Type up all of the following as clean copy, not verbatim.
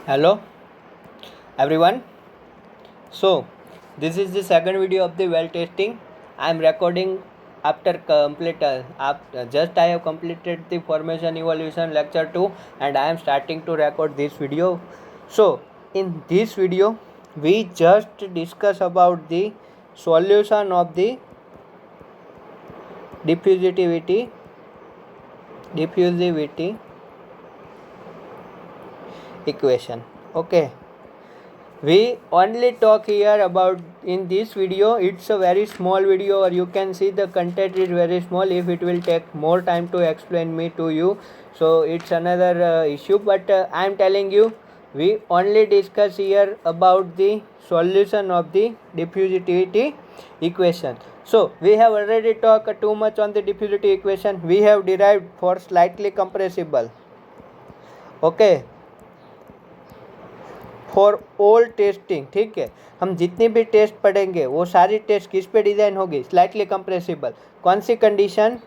Hello everyone. So this is the second video of the well testing. I am recording after just I have completed the formation evolution lecture 2 and I am starting to record this video. So in this video we just discuss about the solution of the diffusivity equation. Okay, we only talk here about in this video. It's a very small video, or you can see the content is very small. If it will take more time to explain me to you, so it's another issue, but I'm telling you, we only discuss here about the solution of the diffusivity equation. So we have already talked too much on the diffusivity equation. We have derived for slightly compressible. Okay, for all testing, ठीक है, हम जितनी भी test पढ़ेंगे वो सारी test किस पे डिज़ाइन होगी, स्लाइटली कंप्रेसिबल. कौन सी कंडीशन,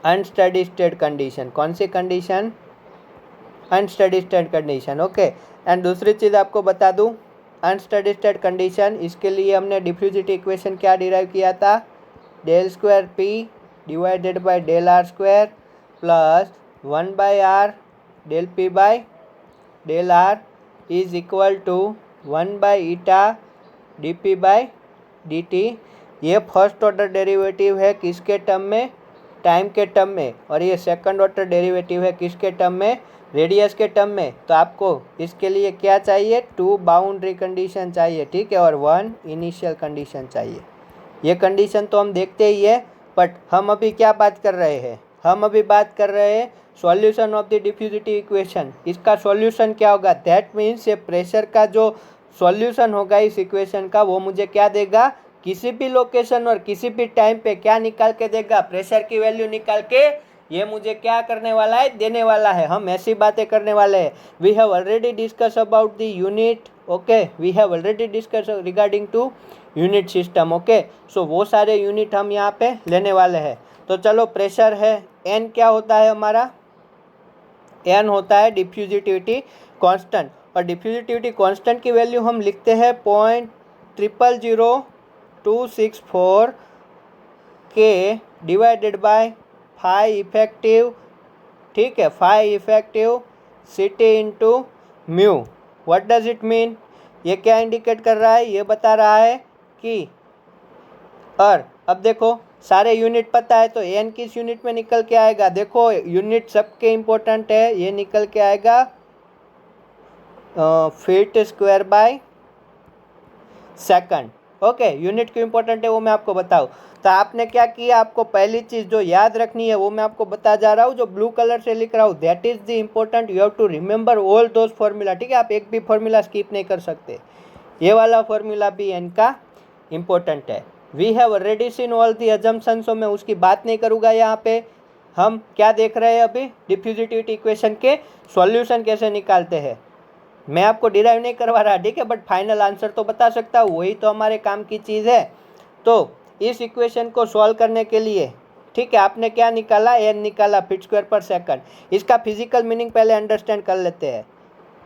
अनस्टडी स्टेट कंडीशन. कौन सी condition, unsteady state condition. Okay, and दूसरी चीज़ आपको बता दूं, अनस्टडी स्टेट कंडीशन, इसके लिए हमने डिफ्यूजिटी इक्वेशन क्या डिराइव किया था, del square P divided by del R square plus 1/r del P by del R is equal to 1/eta dp by dt. ये फर्स्ट ऑर्डर डेरिवेटिव है किसके term में, टाइम के टर्म में, और ये सेकंड ऑर्डर डेरिवेटिव है किसके टर्म में, रेडियस के टर्म में. तो आपको इसके लिए क्या चाहिए, 2 बाउंड्री कंडीशन चाहिए, ठीक है, और 1 इनिशियल कंडीशन चाहिए. ये कंडीशन तो हम देखते ही है, बट हम अभी क्या बात कर रहे हैं, हम अभी बात कर रहे हैं solution of the diffusivity equation. इसका सॉल्यूशन क्या होगा, दैट मीन्स ये प्रेशर का जो सॉल्यूशन होगा इस इक्वेशन का, वो मुझे क्या देगा, किसी भी लोकेशन और किसी भी टाइम पे क्या निकाल के देगा, प्रेशर की वैल्यू निकाल के ये मुझे क्या करने वाला है, देने वाला है. हम ऐसी बातें करने वाले हैं. We have already discuss about the unit. Okay, we have already discuss regarding to unit system. Okay, so वो सारे यूनिट हम यहाँ पे लेने वाले हैं. तो चलो, प्रेशर है, एन क्या होता है हमारा, एन होता है डिफ्यूजिटिविटी कांस्टेंट, और डिफ्यूजिटिविटी कांस्टेंट की वैल्यू हम लिखते हैं 0.000264 के डिवाइडेड बाय फाई इफेक्टिव, ठीक है, phi effective C T into mu. What does it mean, ये क्या इंडिकेट कर रहा है, ये बता रहा है कि और अब देखो सारे यूनिट पता है, तो एन किस यूनिट में निकल के आएगा, देखो यूनिट सबके इम्पोर्टेंट है, ये निकल के आएगा feet square by second. Okay, unit क्यों इम्पोर्टेंट है वो मैं आपको बताऊँ. तो आपने क्या किया, आपको पहली चीज़ जो याद रखनी है वो मैं आपको बता जा रहा हूँ, जो ब्लू कलर से लिख रहा हूँ, that is the important. You have to remember all those formula, ठीक है, आप एक भी फॉर्मूला स्किप नहीं कर सकते. ये वाला फॉर्मूला भी एन का इम्पोर्टेंट है. We have already seen all the assumption, so मैं उसकी बात नहीं करूँगा. यहाँ पे हम क्या देख रहे हैं अभी, डिफ्यूजिटिविटी इक्वेशन के सॉल्यूशन कैसे निकालते हैं. मैं आपको डिराइव नहीं करवा रहा, ठीक है, बट फाइनल आंसर तो बता सकता हूँ, वही तो हमारे काम की चीज़ है. तो इस इक्वेशन को सॉल्व करने के लिए, ठीक है, आपने क्या निकाला, एन निकाला, फीट स्क्वायर पर सेकंड. इसका फिजिकल मीनिंग पहले अंडरस्टैंड कर लेते हैं.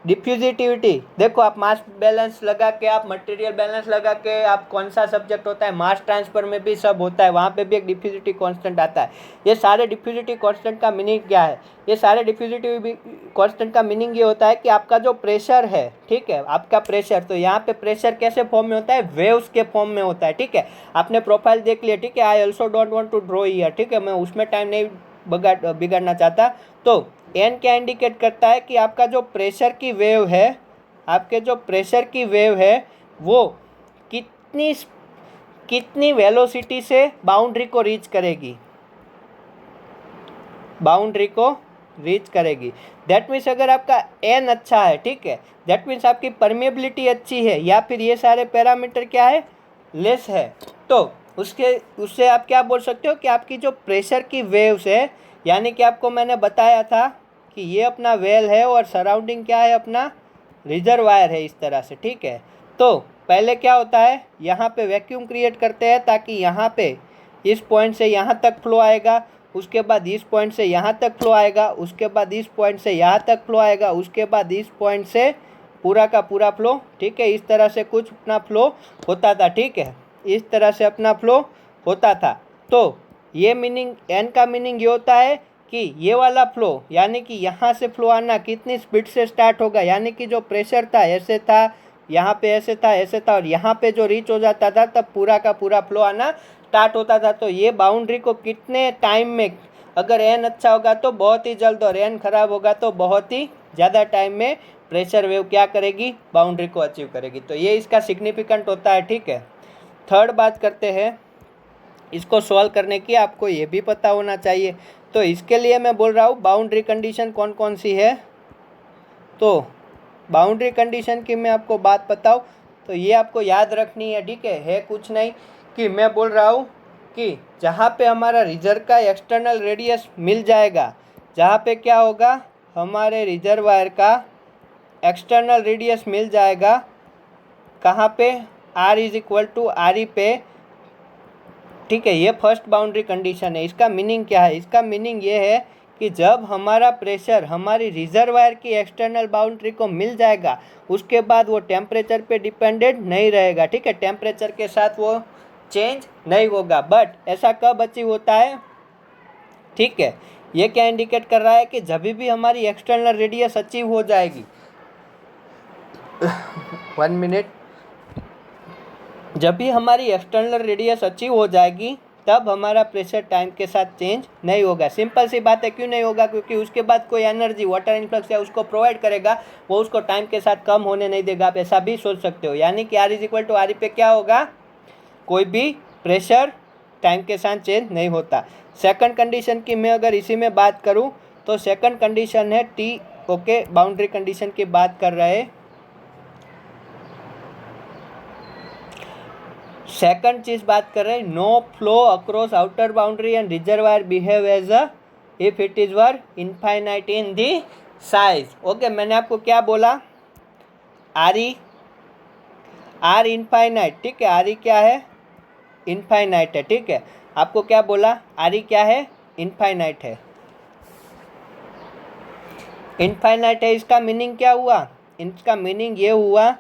डिफ्यूजिटिविटी, देखो आप मास बैलेंस लगा के, आप मटेरियल बैलेंस लगा के, आप कौन सा सब्जेक्ट होता है, मास ट्रांसफर में भी सब होता है, वहाँ पे भी एक डिफ्यूजिटिव कांस्टेंट आता है. ये सारे डिफ्यूजिटिव कांस्टेंट का मीनिंग क्या है, ये सारे डिफ्यूजिटिव कांस्टेंट का मीनिंग ये होता है कि आपका जो प्रेशर है, ठीक है, आपका प्रेशर, तो यहाँ पे प्रेशर कैसे फॉर्म में होता है, वेव्स के फॉर्म में होता है, ठीक है. आपने प्रोफाइल देख लिया, ठीक है, I also don't want to draw here, ठीक है, मैं उसमें टाइम नहीं बिगाड़ना चाहता. तो एन क्या इंडिकेट करता है कि आपका जो प्रेशर की वेव है, आपके जो प्रेशर की वेव है वो कितनी वेलोसिटी से बाउंड्री को रीच करेगी, बाउंड्री को रीच करेगी. दैट मीन्स अगर आपका एन अच्छा है, ठीक है, दैट मीन्स आपकी परमेबिलिटी अच्छी है, या फिर ये सारे पैरामीटर क्या है, लेस है, तो उससे आप क्या बोल सकते हो कि आपकी जो प्रेशर की वेव्स है, यानी कि आपको मैंने बताया था कि ये अपना वेल है और सराउंडिंग क्या है, अपना रिजर्वायर है, इस तरह से, ठीक है. तो पहले क्या होता है, यहाँ पे वैक्यूम क्रिएट करते हैं ताकि यहाँ पे इस पॉइंट से यहाँ तक फ्लो आएगा, उसके बाद इस पॉइंट से यहाँ तक फ्लो आएगा, उसके बाद इस पॉइंट से यहाँ तक फ्लो आएगा, उसके बाद इस पॉइंट से पूरा का पूरा फ्लो, ठीक है। इस तरह से कुछ अपना फ्लो होता था, ठीक है, इस तरह से अपना फ्लो होता था। तो ये मीनिंग, एन का मीनिंग ये होता है कि ये वाला फ्लो यानी कि यहाँ से फ्लो आना कितनी स्पीड से स्टार्ट होगा, यानी कि जो प्रेशर था ऐसे था, यहाँ पे ऐसे था, ऐसे था, और यहाँ पे जो रीच हो जाता था तब पूरा का पूरा फ्लो आना स्टार्ट होता था। तो ये बाउंड्री को कितने टाइम में, अगर एन अच्छा होगा तो बहुत ही जल्द, और एन खराब होगा तो बहुत ही ज़्यादा टाइम में प्रेशर वेव क्या करेगी, बाउंड्री को अचीव करेगी। तो ये इसका सिग्निफिकेंट होता है, ठीक है। थर्ड बात करते हैं, इसको सॉल्व करने की आपको ये भी पता होना चाहिए। तो इसके लिए मैं बोल रहा हूँ बाउंड्री कंडीशन कौन कौन सी है। तो बाउंड्री कंडीशन की मैं आपको बात बताऊँ तो ये आपको याद रखनी है, ठीक है कुछ नहीं कि मैं बोल रहा हूँ कि जहाँ पे हमारा रिजर्व का एक्सटर्नल रेडियस मिल जाएगा, जहाँ पे क्या होगा, हमारे रिजर्वायर का एक्सटर्नल रेडियस मिल जाएगा, कहाँ पे, R is equal to RE पे, ठीक है। ये फर्स्ट बाउंड्री कंडीशन है। इसका मीनिंग क्या है, इसका मीनिंग ये है कि जब हमारा प्रेशर हमारी रिजर्वायर की एक्सटर्नल बाउंड्री को मिल जाएगा, उसके बाद वो टेम्परेचर पे डिपेंडेंट नहीं रहेगा, ठीक है, टेम्परेचर के साथ वो चेंज नहीं होगा। बट ऐसा कब अचीव होता है, ठीक है, ये क्या इंडिकेट कर रहा है कि जब भी हमारी एक्सटर्नल रेडियस अचीव हो जाएगी 1 मिनट, जब भी हमारी एक्सटर्नल रेडियस अचीव हो जाएगी तब हमारा प्रेशर टाइम के साथ चेंज नहीं होगा। सिंपल सी बात है, क्यों नहीं होगा, क्योंकि उसके बाद कोई एनर्जी वाटर इनफ्लक्स या उसको प्रोवाइड करेगा, वो उसको टाइम के साथ कम होने नहीं देगा। आप ऐसा भी सोच सकते हो, यानी कि R is equal to RE पे क्या होगा, कोई भी प्रेशर टाइम के साथ चेंज नहीं होता। सेकंड कंडीशन की मैं अगर इसी में बात करूं तो सेकंड कंडीशन है T, ओके, बाउंड्री कंडीशन की बात कर रहे हैं। सेकंड चीज बात कर रहे हैं, no flow across outer boundary and reservoir behave as a if it is were infinite in the size. Okay, मैंने आपको क्या बोला, R इनफाइनाइट, ठीक है, RE क्या है, इनफाइनाइट है, ठीक है। आपको क्या बोला, RE क्या है, इनफाइनाइट है, इनफाइनाइट है। इसका मीनिंग क्या हुआ, इसका मीनिंग ये हुआ,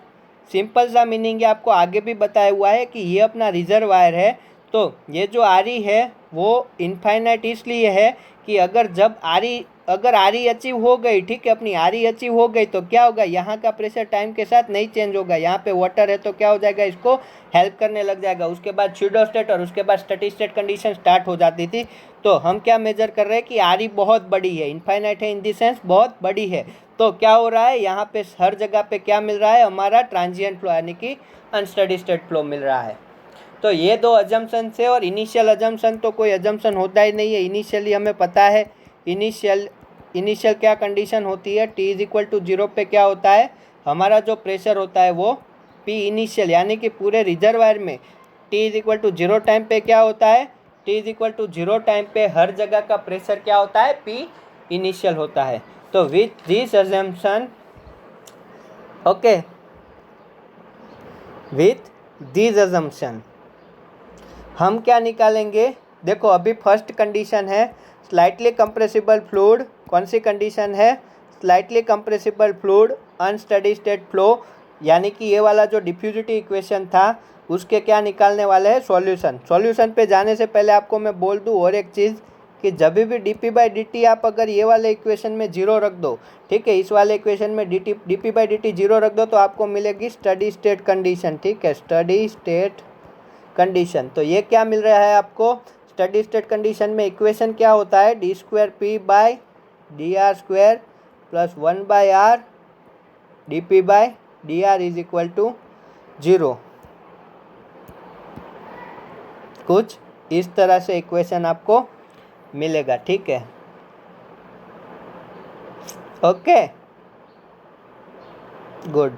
सिंपल सा मीनिंग है, आपको आगे भी बताया हुआ है कि ये अपना रिजर्वायर है। तो ये जो RE है वो इनफाइनाइट इसलिए है कि अगर RE अचीव हो गई, ठीक है, अपनी RE अचीव हो गई तो क्या होगा, यहाँ का प्रेशर टाइम के साथ नहीं चेंज होगा। यहाँ पे वाटर है तो क्या हो जाएगा, इसको हेल्प करने लग जाएगा। उसके बाद स्यूडो स्टेट और उसके बाद स्टेडी स्टेट कंडीशन स्टार्ट हो जाती थी। तो हम क्या मेजर कर रहे हैं कि RE बहुत बड़ी है, इनफाइनाइट है इन दी सेंस बहुत बड़ी है। तो क्या हो रहा है, यहाँ पे हर जगह पे क्या मिल रहा है, हमारा ट्रांजिएंट फ्लो यानी कि अनस्टेडी स्टेट फ्लो मिल रहा है। तो ये दो अजम्पशन से, और इनिशियल अजम्पशन तो कोई अजम्पशन होता ही नहीं है। इनिशियली हमें पता है, इनिशियल क्या कंडीशन होती है, T इज इक्वल टू 0 पे क्या होता है, हमारा जो प्रेशर होता है वो P इनिशियल, यानी कि पूरे रिजर्वायर में T is equal to 0 time पे क्या होता है, T is equal to 0 time पे हर जगह का प्रेशर क्या होता है, P इनिशियल होता है। तो with this assumption, okay, with this assumption हम क्या निकालेंगे, देखो अभी फर्स्ट कंडीशन है स्लाइटली कंप्रेसिबल फ्लूइड, कौन सी कंडीशन है, slightly compressible fluid unsteady state flow, यानी कि ये वाला जो डिफ्यूजिटी इक्वेशन था उसके क्या निकालने वाले हैं, सॉल्यूशन। सॉल्यूशन पे जाने से पहले आपको मैं बोल दूं और एक चीज़ कि जब भी dp/dt आप अगर ये वाले इक्वेशन में 0 रख दो, ठीक है, इस वाले इक्वेशन में dp/dt 0 रख दो तो आपको मिलेगी स्टेडी स्टेट कंडीशन, ठीक है, स्टेडी स्टेट कंडीशन। तो ये क्या मिल रहा है आपको, स्टेडी स्टेट कंडीशन में इक्वेशन क्या होता है, d²p/dr² plus 1/r dp/dr is equal to 0। कुछ इस तरह से इक्वेशन आपको मिलेगा, ठीक है, ओके, गुड।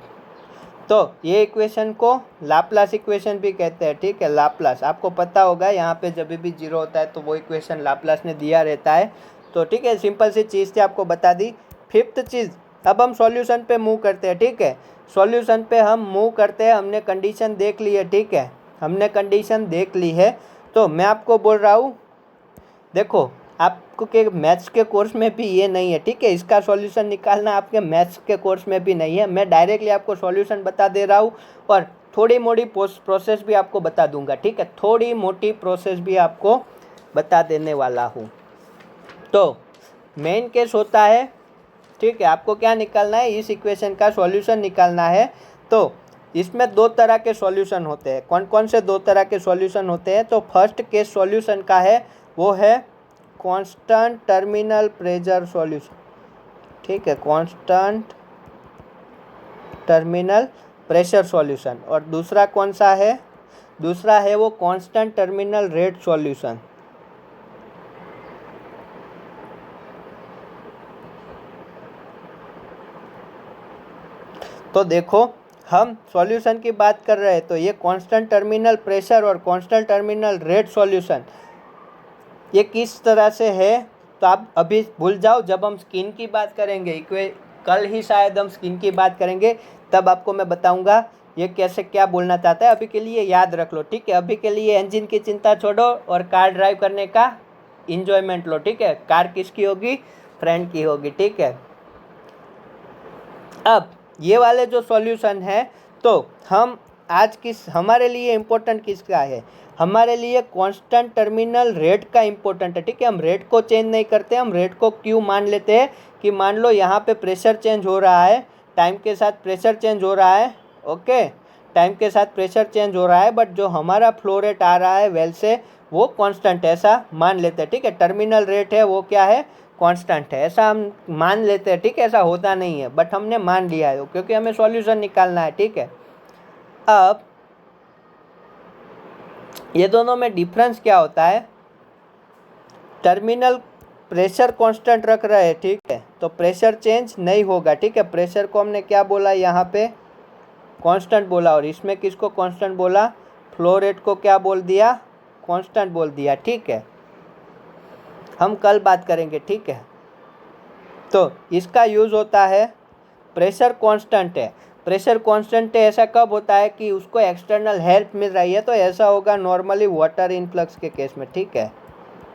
तो ये इक्वेशन को लाप्लास इक्वेशन भी कहते हैं, ठीक है, लाप्लास आपको पता होगा, यहाँ पे जब भी 0 होता है तो वो इक्वेशन लाप्लास ने दिया रहता है। तो ठीक है, सिंपल सी चीज़ थी, आपको बता दी। फिफ्थ चीज़, अब हम सॉल्यूशन पे मूव करते हैं, ठीक है, सॉल्यूशन पे हम मूव करते हैं। हमने कंडीशन देख ली है, ठीक है, हमने कंडीशन देख ली है। तो मैं आपको बोल रहा हूँ, देखो आपको के मैथ्स के कोर्स में भी ये नहीं है, ठीक है। इसका सॉल्यूशन निकालना आपके मैथ्स के कोर्स में भी नहीं है। मैं डायरेक्टली आपको सॉल्यूशन बता दे रहा हूँ और थोड़ी मोटी प्रोसेस भी आपको बता दूंगा, ठीक है। थोड़ी मोटी प्रोसेस भी आपको बता देने वाला हूँ। तो मेन केस होता है, ठीक है। आपको क्या निकालना है, इस इक्वेशन का सॉल्यूशन निकालना है। तो इसमें दो तरह के सॉल्यूशन होते हैं। कौन कौन से दो तरह के सॉल्यूशन होते हैं? तो फर्स्ट केस सॉल्यूशन का है वो है कांस्टेंट टर्मिनल प्रेशर सॉल्यूशन, ठीक है, कांस्टेंट टर्मिनल प्रेशर सॉल्यूशन। और दूसरा कौन सा है? दूसरा है वो कांस्टेंट टर्मिनल रेट सॉल्यूशन। तो देखो, हम सॉल्यूशन की बात कर रहे हैं तो ये कांस्टेंट टर्मिनल प्रेशर और कांस्टेंट टर्मिनल रेट सॉल्यूशन ये किस तरह से है तो आप अभी भूल जाओ। जब हम स्किन की बात करेंगे, कल ही शायद हम स्किन की बात करेंगे, तब आपको मैं बताऊंगा ये कैसे क्या बोलना चाहता है। अभी के लिए याद रख लो, ठीक है। अभी के लिए इंजन की चिंता छोड़ो और कार ड्राइव करने का इंजॉयमेंट लो, ठीक है। कार किसकी होगी? फ्रेंड की होगी, ठीक है। अब ये वाले जो सॉल्यूशन है तो हम आज हमारे लिए इम्पोर्टेंट किसका है? हमारे लिए कांस्टेंट टर्मिनल रेट का इम्पोर्टेंट है, ठीक है। हम रेट को चेंज नहीं करते, हम रेट को क्यों मान लेते हैं कि मान लो यहाँ पे प्रेशर चेंज हो रहा है, टाइम के साथ प्रेशर चेंज हो रहा है, ओके, टाइम के साथ प्रेशर चेंज हो रहा है, बट जो हमारा फ्लो रेट आ रहा है वेल से वो कांस्टेंट है, ऐसा मान लेते हैं, ठीक है। टर्मिनल रेट है वो क्या है? कांस्टेंट है, ऐसा हम मान लेते हैं, ठीक है। ऐसा होता नहीं है बट हमने मान लिया है क्योंकि हमें सॉल्यूशन निकालना है, ठीक है। अब ये दोनों में डिफरेंस क्या होता है? टर्मिनल प्रेशर कांस्टेंट रख रहे हैं, ठीक है, तो प्रेशर चेंज नहीं होगा, ठीक है। प्रेशर को हमने क्या बोला यहाँ पे? कांस्टेंट बोला। और इसमें किसको कांस्टेंट बोला? फ्लो रेट को क्या बोल दिया? कांस्टेंट बोल दिया, ठीक है। हम कल बात करेंगे, ठीक है। तो इसका यूज़ होता है, प्रेशर कांस्टेंट है, प्रेशर कांस्टेंट है, ऐसा कब होता है कि उसको एक्सटर्नल हेल्प मिल रही है, तो ऐसा होगा नॉर्मली वाटर इनफ्लक्स के केस में, ठीक है।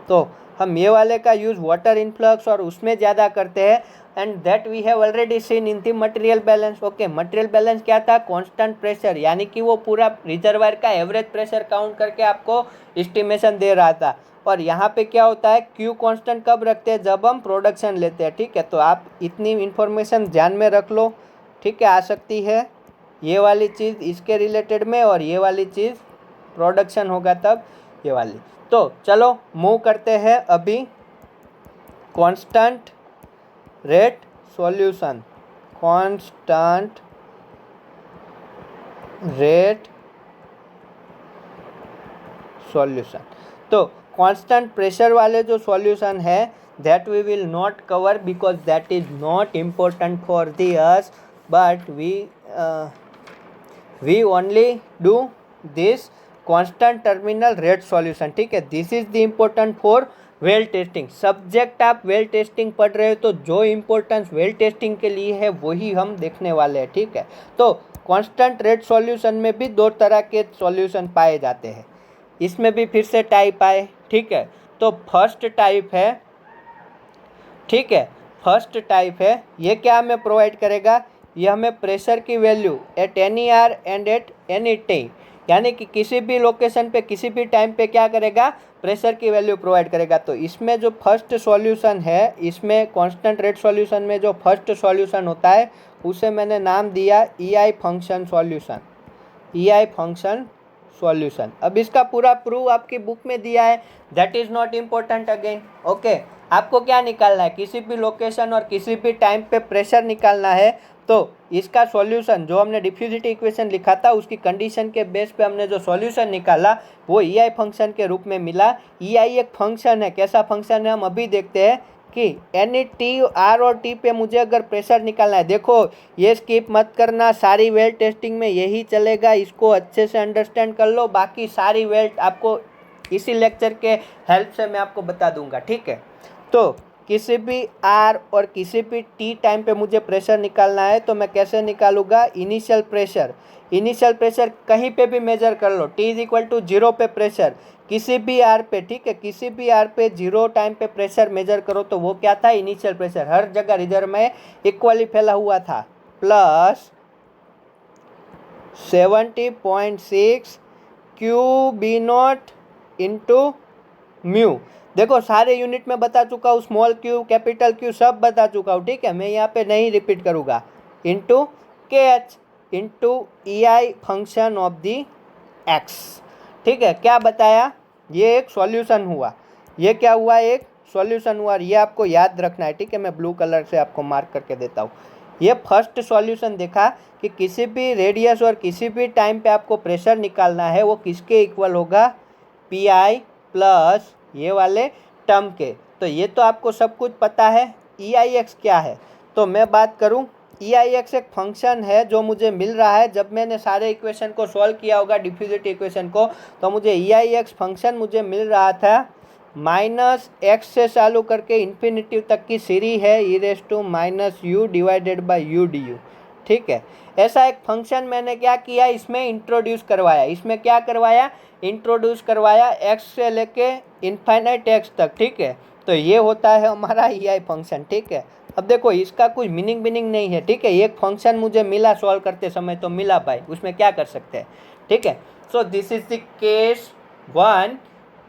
तो हम ये वाले का यूज़ वाटर इनफ्लक्स और उसमें ज़्यादा करते हैं and that we have already seen in the material balance. Okay, material balance क्या था? कांस्टेंट प्रेशर, यानी कि वो पूरा रिजर्वायर का एवरेज प्रेशर काउंट करके आपको एस्टिमेशन दे रहा था। और यहाँ पे क्या होता है? क्यू कांस्टेंट कब रखते हैं? जब हम प्रोडक्शन लेते हैं, ठीक है। तो आप इतनी इन्फॉर्मेशन ध्यान में रख लो, ठीक है। आ सकती है ये वाली चीज़ इसके रिलेटेड में और ये वाली चीज़ प्रोडक्शन होगा तब ये वाली। तो चलो मूव करते हैं अभी constant rate solution, constant rate solution. तो कांस्टेंट प्रेशर वाले जो सॉल्यूशन है that we will not cover because that is not important for the us, but we only do this constant terminal rate solution, ठीक है। this is the important for well testing. Subject आप well testing पढ़ रहे हो तो जो importance well testing के लिए है वही हम देखने वाले हैं, ठीक है। तो कांस्टेंट रेट सॉल्यूशन में भी दो तरह के सॉल्यूशन पाए जाते हैं, इसमें भी फिर से टाइप आए, ठीक है। तो फर्स्ट टाइप है, ठीक है, फर्स्ट टाइप है, ये क्या हमें प्रोवाइड करेगा? ये हमें प्रेशर की value at any R and at any time, यानी कि किसी भी लोकेशन पे किसी भी टाइम पे क्या करेगा? प्रेशर की वैल्यू प्रोवाइड करेगा। तो इसमें जो फर्स्ट सॉल्यूशन है, इसमें कांस्टेंट रेट सॉल्यूशन में जो फर्स्ट सॉल्यूशन होता है उसे मैंने नाम दिया EI function solution, EI function solution. अब इसका पूरा प्रूफ आपकी बुक में दिया है, that is not important again, okay. आपको क्या निकालना है? किसी भी लोकेशन और किसी भी टाइम पे प्रेशर निकालना है। तो इसका सॉल्यूशन जो हमने डिफ्यूजिटी इक्वेशन लिखा था उसकी कंडीशन के बेस पे हमने जो सॉल्यूशन निकाला वो EI फंक्शन के रूप में मिला। EI एक फंक्शन है, कैसा फंक्शन है हम अभी देखते हैं कि एनी टी आर और टी पे मुझे अगर प्रेशर निकालना है, देखो ये स्किप मत करना, सारी वेल टेस्टिंग में यही चलेगा, इसको अच्छे से अंडरस्टैंड कर लो। बाकी सारी वेल आपको इसी लेक्चर के हेल्प से मैं आपको बता दूंगा, ठीक है। तो किसी भी आर और किसी भी टी टाइम पे मुझे प्रेशर निकालना है तो मैं कैसे निकालूंगा, इनिशियल प्रेशर कहीं पे भी मेजर कर लो, टी इज इक्वल टू 0 पे प्रेशर किसी भी आर पे, ठीक है, किसी भी आर पे 0 टाइम पे प्रेशर मेजर करो तो वो क्या था, इनिशियल प्रेशर, हर जगह रिजर्व में इक्वली फैला हुआ था, plus 70.6 Q B naught into mu. देखो सारे यूनिट में बता चुका हूँ, स्मॉल क्यू कैपिटल क्यू सब बता चुका हूँ, ठीक है, मैं यहाँ पे नहीं रिपीट करूँगा। इंटू के H into E I function of the x, ठीक है। क्या बताया, ये एक सॉल्यूशन हुआ, ये क्या हुआ, एक सॉल्यूशन हुआ, ये आपको याद रखना है, ठीक है। मैं ब्लू कलर से आपको मार्क करके देता हूँ। ये फर्स्ट सॉल्यूशन देखा कि किसी भी रेडियस और किसी भी टाइम पे आपको प्रेशर निकालना है, वो किसके इक्वल होगा, पी आई प्लस ये वाले टर्म के। तो ये तो आपको सब कुछ पता है। ई आई एक्स क्या है, तो मैं बात करूं, ई आई एक्स एक फंक्शन है जो मुझे मिल रहा है, जब मैंने सारे इक्वेशन को सॉल्व किया होगा डिफ्यूजिविटी इक्वेशन को, तो मुझे ई आई एक्स फंक्शन मुझे मिल रहा था माइनस एक्स से चालू करके इन्फिनिटी तक की सीरीज है e raise to minus u divided by u d u, ठीक है। ऐसा एक फंक्शन मैंने क्या किया, इसमें इंट्रोड्यूस करवाया, इसमें क्या करवाया, इंट्रोड्यूस करवाया एक्स से लेके इनफाइनाइट एक्स तक, ठीक है। तो ये होता है हमारा ई आई फंक्शन, ठीक है। अब देखो इसका कुछ मीनिंग नहीं है, ठीक है, एक फंक्शन मुझे मिला सॉल्व करते समय तो मिला भाई, उसमें क्या कर सकते हैं, ठीक है। So this is the case 1,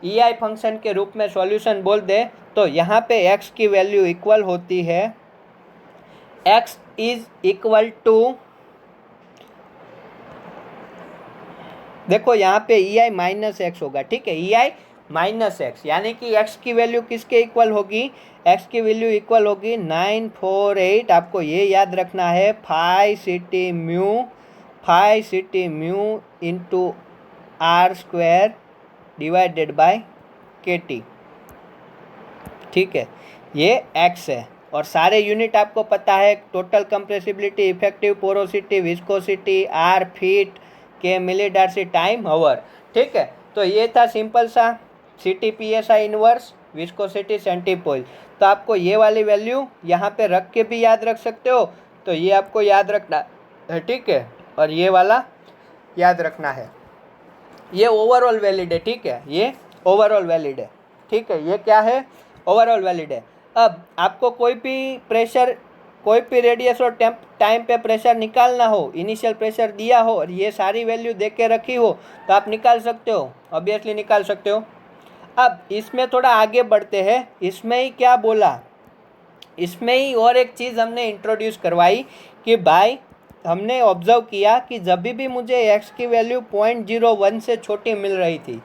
E I function के रूप में सॉल्यूशन बोल दे तो यहाँ पे x की वैल्यू इक्वल होती है, x इज इक्वल टू, देखो यहाँ पे ई आई माइनस एक्स होगा, ठीक है, ई आई माइनस एक्स, यानी कि x की वैल्यू किसके इक्वल होगी, x की वैल्यू इक्वल होगी 948, आपको ये याद रखना है, phi C T mu into R square divided by K T, ठीक है, ये x है। और सारे यूनिट आपको पता है, total compressibility, effective porosity, viscosity, are feet, के मिलीडार्सी, टाइम हावर, ठीक है। तो ये था सिंपल सा C T P S I inverse, viscosity, centipoise. तो आपको ये वाली वैल्यू यहाँ पे रख के भी याद रख सकते हो, तो ये आपको याद रखना है, ठीक है, और ये वाला याद रखना है, ये ओवरऑल वैलिड है, ठीक है, ये ओवरऑल वैलिड है, ठीक है, ये क्या है, ओवरऑल वैलिड है। अब आपको कोई भी प्रेशर, कोई भी रेडियस और टाइम पे प्रेशर निकालना हो, इनिशियल प्रेशर दिया हो और ये सारी वैल्यू दे के रखी हो तो आप निकाल सकते हो, ऑब्वियसली निकाल सकते हो। अब इसमें थोड़ा आगे बढ़ते हैं, इसमें ही क्या बोला, इसमें ही और एक चीज़ हमने इंट्रोड्यूस करवाई कि भाई हमने ऑब्जर्व किया कि जब भी मुझे x की वैल्यू 0.01 से छोटी मिल रही थी,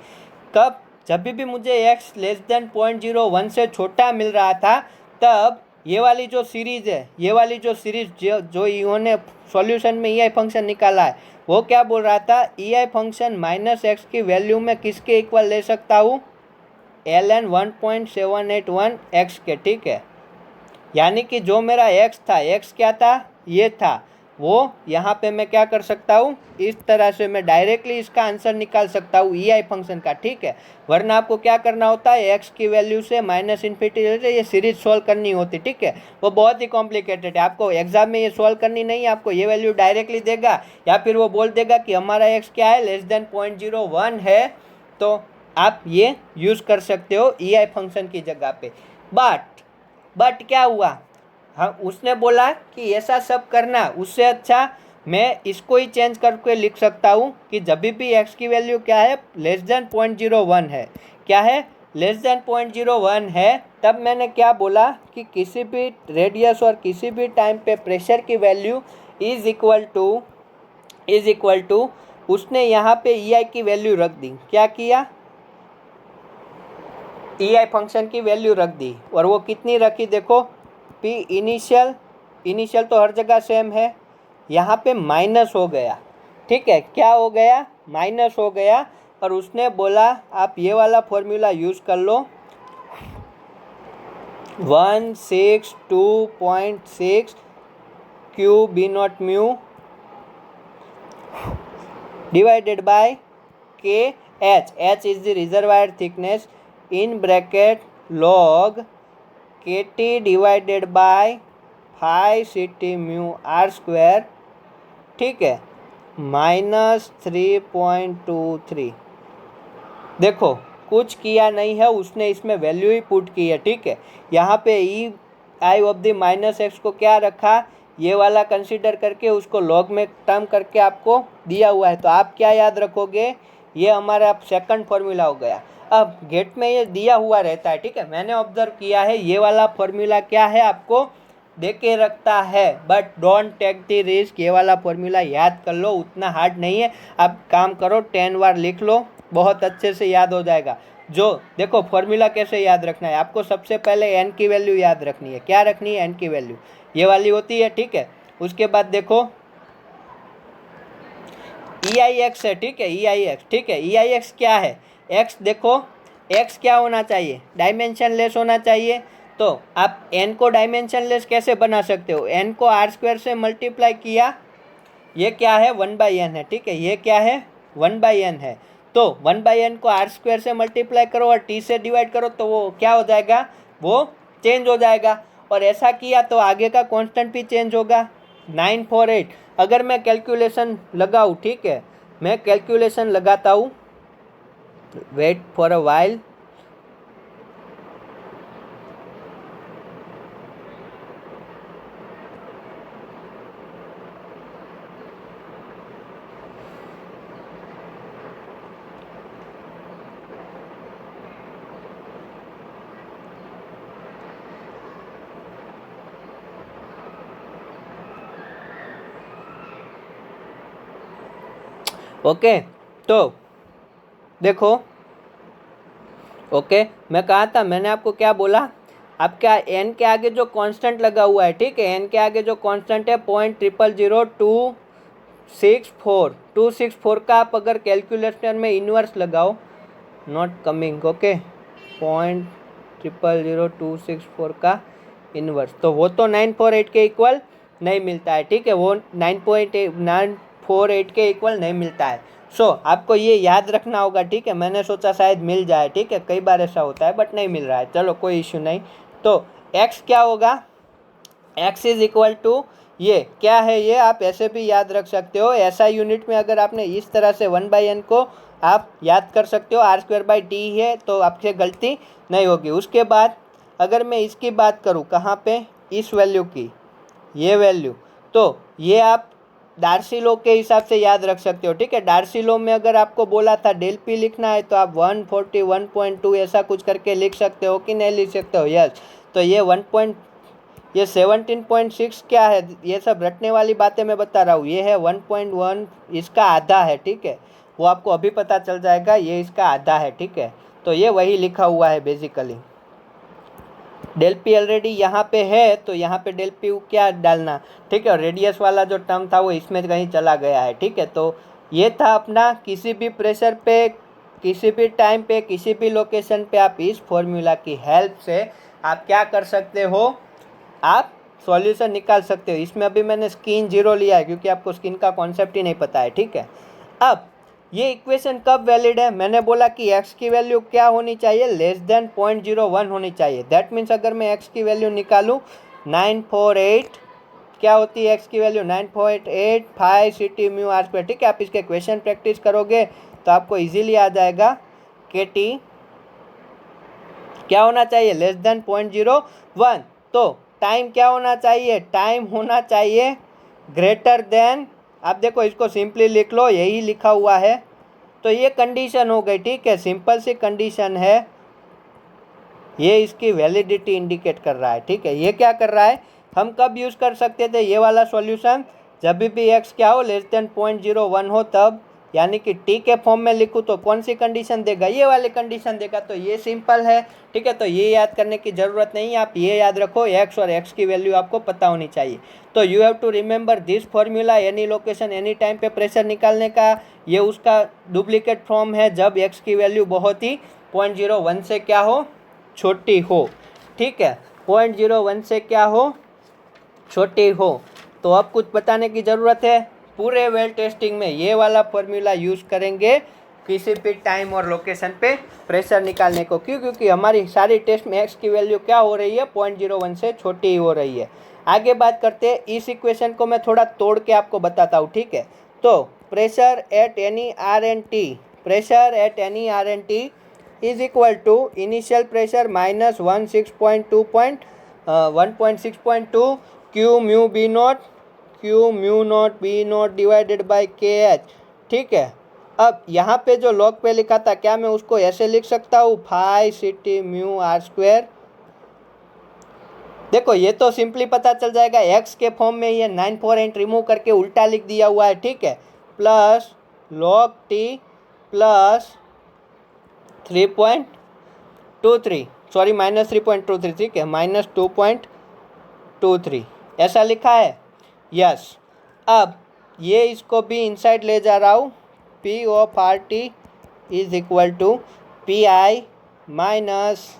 कब, जब भी मुझे x लेस देन 0.01 से छोटा मिल रहा था, तब ये वाली जो सीरीज़ है, ये वाली जो सीरीज जो इन्होंने सॉल्यूशन में ई आई फंक्शन निकाला है, वो क्या बोल रहा था, ई आई फंक्शन माइनस एक्स की वैल्यू में किसके इक्वल ले सकता हूँ, ln 1.781 x के, ठीक है। यानी कि जो मेरा x था, x क्या था, ये था, वो यहाँ पे मैं क्या कर सकता हूँ, इस तरह से मैं डायरेक्टली इसका आंसर निकाल सकता हूँ ई आई फंक्शन का, ठीक है। वरना आपको क्या करना होता है, x की वैल्यू से माइनस इन्फिनिटी ये सीरीज सॉल्व करनी होती, ठीक है, वो बहुत ही कॉम्प्लिकेटेड है, आपको एग्जाम में ये सॉल्व करनी नहीं है, आपको ये वैल्यू डायरेक्टली देगा, या फिर वो बोल देगा कि हमारा x क्या है, लेस देन 0.01 है, तो आप ये यूज़ कर सकते हो ई आई फंक्शन की जगह पे। बट क्या हुआ, हाँ, उसने बोला कि ऐसा सब करना, उससे अच्छा मैं इसको ही चेंज करके लिख सकता हूँ कि जब भी x की वैल्यू क्या है, लेस देन 0.01 है, क्या है, लेस देन 0.01 है, तब मैंने क्या बोला कि किसी भी रेडियस और किसी भी टाइम पे प्रेशर की वैल्यू इज इक्वल टू उसने यहाँ पे ई आई की वैल्यू रख दी, क्या किया, ई आई फंक्शन की वैल्यू रख दी, और वो कितनी रखी, देखो पी इनिशियल तो हर जगह सेम है, यहाँ पे माइनस हो गया, ठीक है, क्या हो गया, माइनस हो गया, और उसने बोला आप ये वाला फॉर्मूला यूज़ कर लो, 162.6 Q B naught mu divided by K H, H is the reservoir thickness, in bracket log K T divided by 5 CT μ r², ठीक है, -3.23। देखो कुछ किया नहीं है उसने, इसमें वैल्यू ही पुट की है, ठीक है। यहाँ पे ई आई ऑफ द -x को क्या रखा, ये वाला कंसीडर करके उसको लॉग में टर्म करके आपको दिया हुआ है। तो आप क्या याद रखोगे, ये हमारा सेकंड फॉर्मूला हो गया। अब गेट में ये दिया हुआ रहता है, ठीक है, मैंने ऑब्जर्व किया है ये वाला फॉर्मूला क्या है आपको दे के रखता है, but don't take the risk, ये वाला फॉर्मूला याद कर लो, उतना हार्ड नहीं है। अब काम करो 10 बार लिख लो, बहुत अच्छे से याद हो जाएगा। जो देखो फॉर्मूला कैसे याद रखना है आपको, सबसे पहले एन की वैल्यू याद रखनी है। क्या रखनी है, एन की वैल्यू ये वाली होती है, ठीक है। उसके बाद देखो ई आई एक्स है, ठीक है, ई आई एक्स, ठीक है। ई आई एक्स क्या है, एक्स देखो, एक्स क्या होना चाहिए, डायमेंशन लेस होना चाहिए। तो आप एन को डायमेंशन लेस कैसे बना सकते हो, एन को r² से मल्टीप्लाई किया, ये क्या है 1/n है, ठीक है, ये क्या है 1/n है। तो 1/n को r² से मल्टीप्लाई करो और t से डिवाइड करो, तो वो क्या हो जाएगा, वो चेंज हो जाएगा। और ऐसा किया तो आगे का कांस्टेंट भी चेंज होगा। 948 अगर मैं कैलकुलेशन लगाऊँ, ठीक है, मैं कैलकुलेशन लगाता हूँ, wait for a while, okay. तो देखो, ओके, मैं कहा था, मैंने आपको क्या बोला, आपका एन के आगे जो कांस्टेंट लगा हुआ है, ठीक है, एन के आगे जो कांस्टेंट है 0.00264 का आप अगर कैलकुलेटर में इन्वर्स लगाओ, नॉट कमिंग, ओके, 0.00264 का इन्वर्स, तो वो तो 948 के इक्वल नहीं मिलता है, ठीक है, वो 9.948 के इक्वल नहीं मिलता है। सो आपको ये याद रखना होगा, ठीक है। मैंने सोचा शायद मिल जाए, ठीक है, कई बार ऐसा होता है बट नहीं मिल रहा है, चलो कोई इश्यू नहीं। तो x क्या होगा, x इज इक्वल टू, ये क्या है, ये आप ऐसे भी याद रख सकते हो, ऐसा यूनिट में अगर आपने इस तरह से 1/n को आप याद कर सकते हो, r²/t है, तो आपसे गलती नहीं होगी। उसके बाद अगर मैं इसकी बात करूँ, कहाँ पे, इस वैल्यू की, ये वैल्यू, तो ये आप डार्सी लॉ के हिसाब से याद रख सकते हो, ठीक है। डार्सी लॉ में अगर आपको बोला था डेल पी लिखना है तो आप 141.2 ऐसा कुछ करके लिख सकते हो कि नहीं लिख सकते हो, यस। तो ये 17.6 क्या है, ये सब रटने वाली बातें मैं बता रहा हूँ, ये है 1.1, इसका आधा है, ठीक है, वो आपको अभी पता चल जाएगा, ये इसका आधा है, ठीक है। तो ये वही लिखा हुआ है बेसिकली। डेल पी ऑलरेडी यहाँ पे है, तो यहाँ पे डेल पी क्या डालना, ठीक है, रेडियस वाला जो टर्म था वो इसमें कहीं चला गया है, ठीक है। तो ये था अपना, किसी भी प्रेशर पे, किसी भी टाइम पे, किसी भी लोकेशन पे आप इस फॉर्मूला की हेल्प से आप क्या कर सकते हो, आप सॉल्यूशन निकाल सकते हो। इसमें अभी मैंने स्किन 0 लिया है क्योंकि आपको स्किन का कॉन्सेप्ट ही नहीं पता है, ठीक है। अब ये इक्वेशन कब वैलिड है, मैंने बोला कि x की वैल्यू क्या होनी चाहिए, लेस देन 0.01 होनी चाहिए। दैट मीन्स अगर मैं x की वैल्यू निकालूँ 948, क्या होती है x की वैल्यू, 9.85 CT μ r², ठीक है। आप इसके क्वेश्चन प्रैक्टिस करोगे तो आपको इजीली आ जाएगा कि t क्या होना चाहिए, लेस देन 0.01। तो टाइम क्या होना चाहिए, टाइम होना चाहिए ग्रेटर देन, आप देखो इसको सिंपली लिख लो, यही लिखा हुआ है। तो ये कंडीशन हो गई, ठीक है, सिंपल सी कंडीशन है, ये इसकी वैलिडिटी इंडिकेट कर रहा है, ठीक है। ये क्या कर रहा है, हम कब यूज़ कर सकते थे ये वाला सॉल्यूशन, जब भी x क्या हो, लेस देन 0.01 हो तब, यानी कि t के फॉर्म में लिखूँ तो कौन सी कंडीशन देगा, ये वाली कंडीशन देगा। तो ये सिंपल है, ठीक है। तो ये याद करने की ज़रूरत नहीं है, आप ये याद रखो, x और x की वैल्यू आपको पता होनी चाहिए। तो you have to remember this formula, any location any time पे प्रेशर निकालने का, ये उसका डुप्लीकेट फॉर्म है जब x की वैल्यू बहुत ही 0.01 से क्या हो, छोटी हो, ठीक है, 0.01 से क्या हो, छोटी हो। तो अब कुछ बताने की ज़रूरत है, पूरे वेल टेस्टिंग में ये वाला फॉर्मूला यूज़ करेंगे, किसी भी टाइम और लोकेशन पे प्रेशर निकालने को। क्यों? क्योंकि हमारी सारी टेस्ट में एक्स की वैल्यू क्या हो रही है, 0.01 से छोटी ही हो रही है। आगे बात करते हैं, इस इक्वेशन को मैं थोड़ा तोड़ के आपको बताता हूँ, ठीक है। तो pressure at any R and T, pressure at any R and T is equal to initial pressure minus 1.6.2 Q mu B naught, Q mu naught B naught divided by K H, ठीक है। अब यहाँ पे जो log पे लिखा था, क्या मैं उसको ऐसे लिख सकता हूँ, phi C T mu R square. देखो ये तो सिंपली पता चल जाएगा, एक्स के फॉर्म में ये 948 रिमूव करके उल्टा लिख दिया हुआ है, ठीक है। Plus log T plus 3.23, sorry minus 3.23, ठीक है, माइनस 2.23 ऐसा लिखा है, यस। अब ये इसको भी इनसाइड ले जा रहा हूँ, P of R T is equal to P I minus,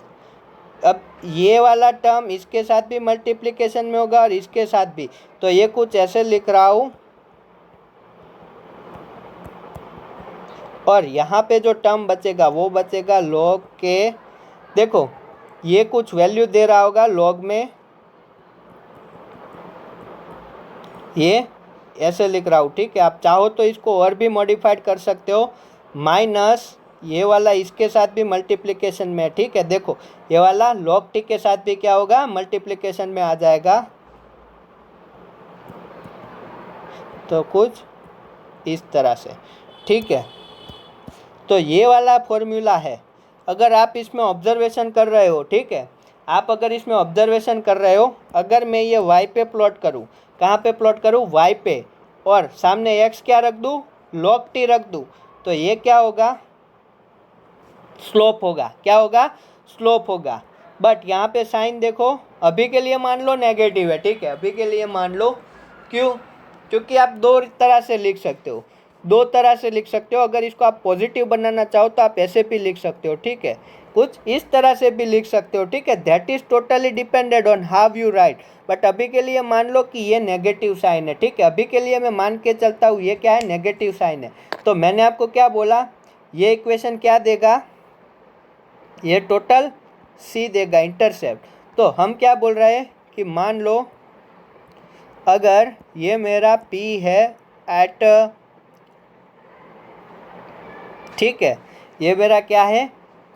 अब ये वाला टर्म इसके साथ भी मल्टीप्लिकेशन में होगा और इसके साथ भी, तो ये कुछ ऐसे लिख रहा हूँ। और यहाँ पे जो टर्म बचेगा वो बचेगा लॉग के, देखो ये कुछ वैल्यू दे रहा होगा लॉग में, ये ऐसे लिख रहा हूँ, ठीक है। आप चाहो तो इसको और भी मॉडिफाइड कर सकते हो, माइनस ये वाला इसके साथ भी मल्टीप्लिकेशन में, ठीक है। देखो ये वाला लॉग टी के साथ भी क्या होगा, मल्टीप्लिकेशन में आ जाएगा, तो कुछ इस तरह से, ठीक है। तो ये वाला फॉर्मूला है। अगर आप इसमें ऑब्जर्वेशन कर रहे हो, ठीक है, आप अगर इसमें ऑब्जर्वेशन कर रहे हो, अगर मैं ये y पे प्लॉट करूँ, कहाँ पे प्लॉट करूँ, y पे, और सामने x क्या रख दूँ, log t रख दूँ, तो ये क्या होगा, स्लोप होगा। क्या होगा, स्लोप होगा। बट यहाँ पे साइन देखो, अभी के लिए मान लो नेगेटिव है, ठीक है, अभी के लिए मान लो। क्यों? क्योंकि आप दो तरह से लिख सकते हो, दो तरह से लिख सकते हो। अगर इसको आप पॉजिटिव बनाना चाहो तो आप ऐसे भी लिख सकते हो, ठीक है, कुछ इस तरह से भी लिख सकते हो, ठीक है। That is totally depended on how you right. But अभी के लिए मान लो कि ये नेगेटिव साइन है, ठीक है, अभी के लिए मैं मान के चलता हूँ ये क्या है, नेगेटिव साइन है। तो मैंने आपको क्या बोला, ये इक्वेशन क्या देगा, ये टोटल सी देगा, इंटरसेप्ट। तो हम क्या बोल रहे हैं कि मान लो अगर ये मेरा पी है एट, ठीक है, ये मेरा क्या है,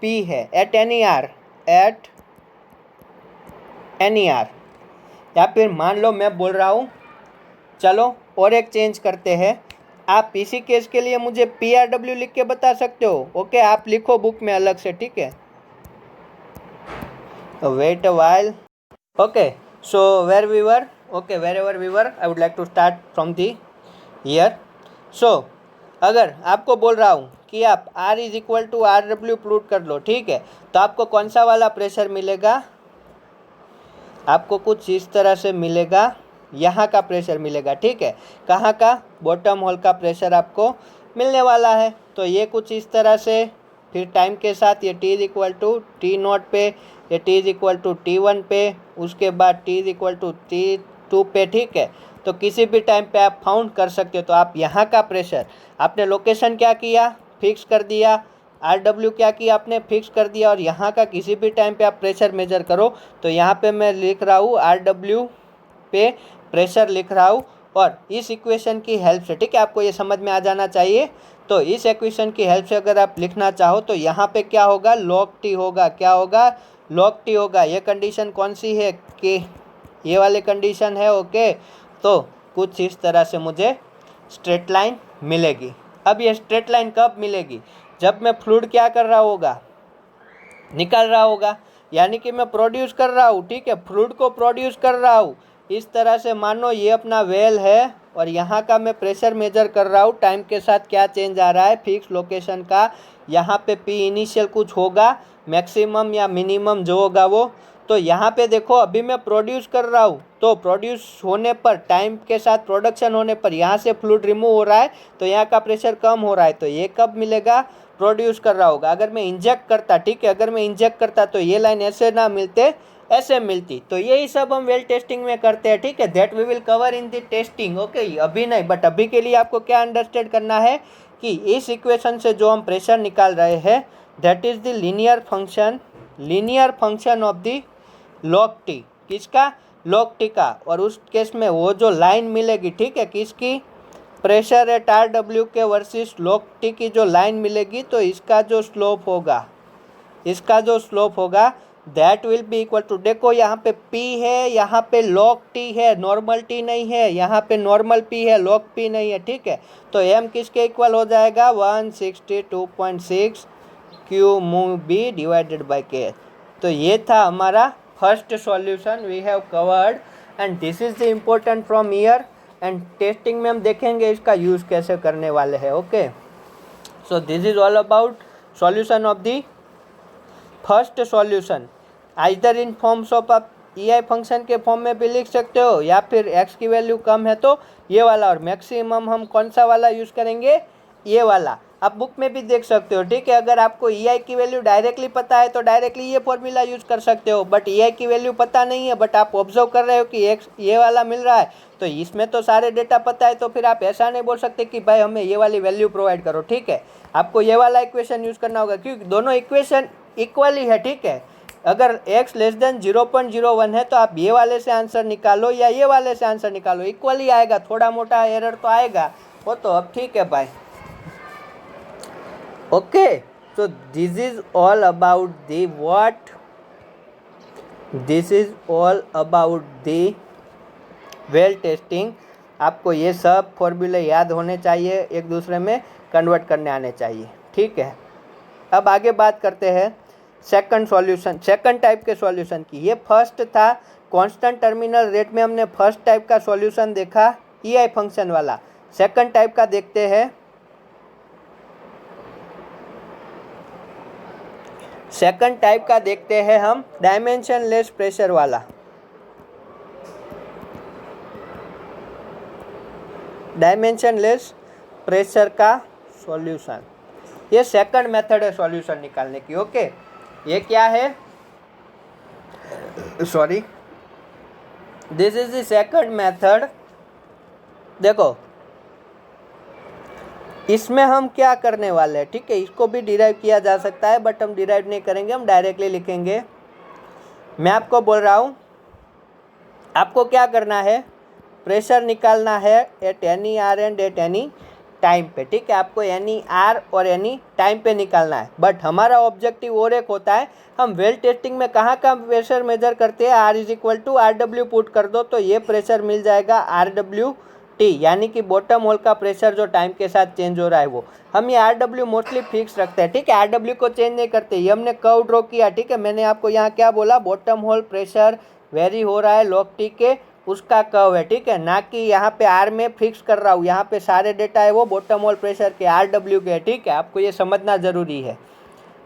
पी है at any R, at any R, या फिर मान लो मैं बोल रहा हूँ, चलो और एक चेंज करते हैं। आप इसी केस के लिए मुझे पी आर डब्ल्यू लिख के बता सकते हो, ओके, आप लिखो बुक में अलग से, ठीक है। Wait a while. Okay, so where we were, okay, wherever we were, I would like to start from the here. So अगर आपको बोल रहा हूँ कि आप R is equal to R W plot कर लो, ठीक है, तो आपको कौन सा वाला प्रेशर मिलेगा, आपको कुछ इस तरह से मिलेगा, यहाँ का प्रेशर मिलेगा, ठीक है, कहाँ का, बॉटम होल का प्रेशर आपको मिलने वाला है। तो ये कुछ इस तरह से, फिर टाइम के साथ ये T is equal to T naught पे, ये T is equal to T1 पे, उसके बाद T is equal to T2 पे, ठीक है। तो किसी भी टाइम पे आप फाउंड कर सकते हो। तो आप यहाँ का प्रेशर, आपने लोकेशन क्या किया, फिक्स कर दिया, RW क्या किया आपने, फिक्स कर दिया, और यहाँ का किसी भी टाइम पे आप प्रेशर मेजर करो। तो यहाँ पे मैं लिख रहा हूँ RW पे प्रेशर लिख रहा हूँ, और इस इक्वेशन की हेल्प से, ठीक है, आपको ये समझ में आ जाना चाहिए। तो इस इक्वेशन की हेल्प से अगर आप लिखना चाहो तो यहाँ पे क्या होगा, log t होगा, क्या होगा, log t होगा। ये कंडीशन कौन सी है, कि ये वाली कंडीशन है, ओके। तो कुछ इस तरह से मुझे स्ट्रेट लाइन मिलेगी। अब ये स्ट्रेट लाइन कब मिलेगी, जब मैं फ्लूइड क्या कर रहा होगा, निकाल रहा होगा, यानी कि मैं प्रोड्यूस कर रहा हूँ, ठीक है, फ्लूइड को प्रोड्यूस कर रहा हूँ। इस तरह से मानो ये अपना वेल है और यहाँ का मैं प्रेशर मेजर कर रहा हूँ, टाइम के साथ क्या चेंज आ रहा है, फिक्स लोकेशन का, यहाँ पे पी इनिशियल कुछ होगा, मैक्सिमम या मिनिमम जो होगा वो। तो यहाँ पे देखो अभी मैं प्रोड्यूस कर रहा हूँ, तो प्रोड्यूस होने पर, टाइम के साथ प्रोडक्शन होने पर यहाँ से फ्लूइड रिमूव हो रहा है, तो यहाँ का प्रेशर कम हो रहा है। तो ये कब मिलेगा, प्रोड्यूस कर रहा होगा। अगर मैं इंजेक्ट करता, ठीक है, अगर मैं इंजेक्ट करता तो ये लाइन ऐसे ना मिलते, ऐसे मिलती। तो यही सब हम वेल टेस्टिंग में करते हैं, ठीक है, that we will cover in the testing, okay, अभी नहीं, बट अभी के लिए आपको क्या अंडरस्टैंड करना है कि इस इक्वेशन से जो हम प्रेशर निकाल रहे हैं that is the linear function of the log t। किसका? log t का। और उस केस में वो जो लाइन मिलेगी, ठीक है, किसकी? प्रेशर एट आर डब्ल्यू के वर्सेस log t की जो लाइन मिलेगी, तो इसका जो स्लोप होगा that will be equal to, देखो यहाँ पे p है, यहाँ पे log t है, नॉर्मल t नहीं है, यहाँ पे नॉर्मल p है, log p नहीं है, ठीक है। तो m किसके इक्वल हो जाएगा? 162.6 Q mu B divided by K. तो ये था हमारा first solution we have covered and this is the important from here and testing में हम देखेंगे इसका यूज़ कैसे करने वाले हैं। Okay, so this is all about solution of the first solution. Either in forms of आप EI फंक्शन के फॉर्म में भी लिख सकते हो, या फिर x की वैल्यू कम है तो ये वाला, और मैक्सिमम हम कौन सा वाला यूज़ करेंगे? ये वाला। आप बुक में भी देख सकते हो, ठीक है। अगर आपको EI की वैल्यू डायरेक्टली पता है तो डायरेक्टली ये फॉर्मूला यूज़ कर सकते हो, बट EI की वैल्यू पता नहीं है, बट आप ऑब्जर्व कर रहे हो कि x ये वाला मिल रहा है, तो इसमें तो सारे डेटा पता है, तो फिर आप ऐसा नहीं बोल सकते कि भाई हमें ये वाली वैल्यू प्रोवाइड करो, ठीक है। आपको ये वाला इक्वेशन यूज़ करना होगा, क्योंकि दोनों इक्वेशन इक्वली है, ठीक है। अगर x लेस देन 0.01 है तो आप ये वाले से आंसर निकालो या ये वाले से आंसर निकालो, इक्वली आएगा। थोड़ा मोटा एरर तो आएगा, वो तो अब ठीक है भाई। Okay, so this is all about the what? This is all about the well testing। आपको ये सब फॉर्मूले याद होने चाहिए, एक दूसरे में कन्वर्ट करने आने चाहिए, ठीक है। अब आगे बात करते हैं सेकंड सॉल्यूशन, सेकंड टाइप के सॉल्यूशन की। ये फर्स्ट था कांस्टेंट टर्मिनल रेट में, हमने फर्स्ट टाइप का सॉल्यूशन देखा EI फंक्शन वाला। सेकंड टाइप का देखते हैं। सेकंड टाइप का देखते हैं हम डायमेंशनलेस प्रेशर वाला। डायमेंशनलेस प्रेशर का सॉल्यूशन, ये सेकंड मेथड है सॉल्यूशन निकालने की। ओके, ये क्या है? Sorry, this is the second method. देखो इसमें हम क्या करने वाले हैं, ठीक है। इसको भी डिराइव किया जा सकता है, बट हम डिराइव नहीं करेंगे, हम डायरेक्टली लिखेंगे। मैं आपको बोल रहा हूँ, आपको क्या करना है? प्रेशर निकालना है at any R and at any time पे, ठीक है। आपको एनी आर और एनी टाइम पे निकालना है, बट हमारा ऑब्जेक्टिव और एक होता है। हम वेल टेस्टिंग में कहाँ का प्रेशर मेजर करते हैं? R is equal to RW put कर दो तो ये प्रेशर मिल जाएगा RWT, यानी कि बॉटम होल का प्रेशर जो टाइम के साथ चेंज हो रहा है वो। हम ये RW मोस्टली फिक्स रखते हैं, ठीक है। RW को चेंज नहीं करते। ये हमने कर्व ड्रॉ किया, ठीक है। मैंने आपको यहाँ क्या बोला? बॉटम होल प्रेशर वेरी हो रहा है log T के, उसका कर्व है, ठीक है। ना कि यहाँ पे R में फिक्स कर रहा हूँ, यहाँ पे सारे डेटा है वो बॉटम होल प्रेशर के RW के, ठीक है। आपको ये समझना ज़रूरी है।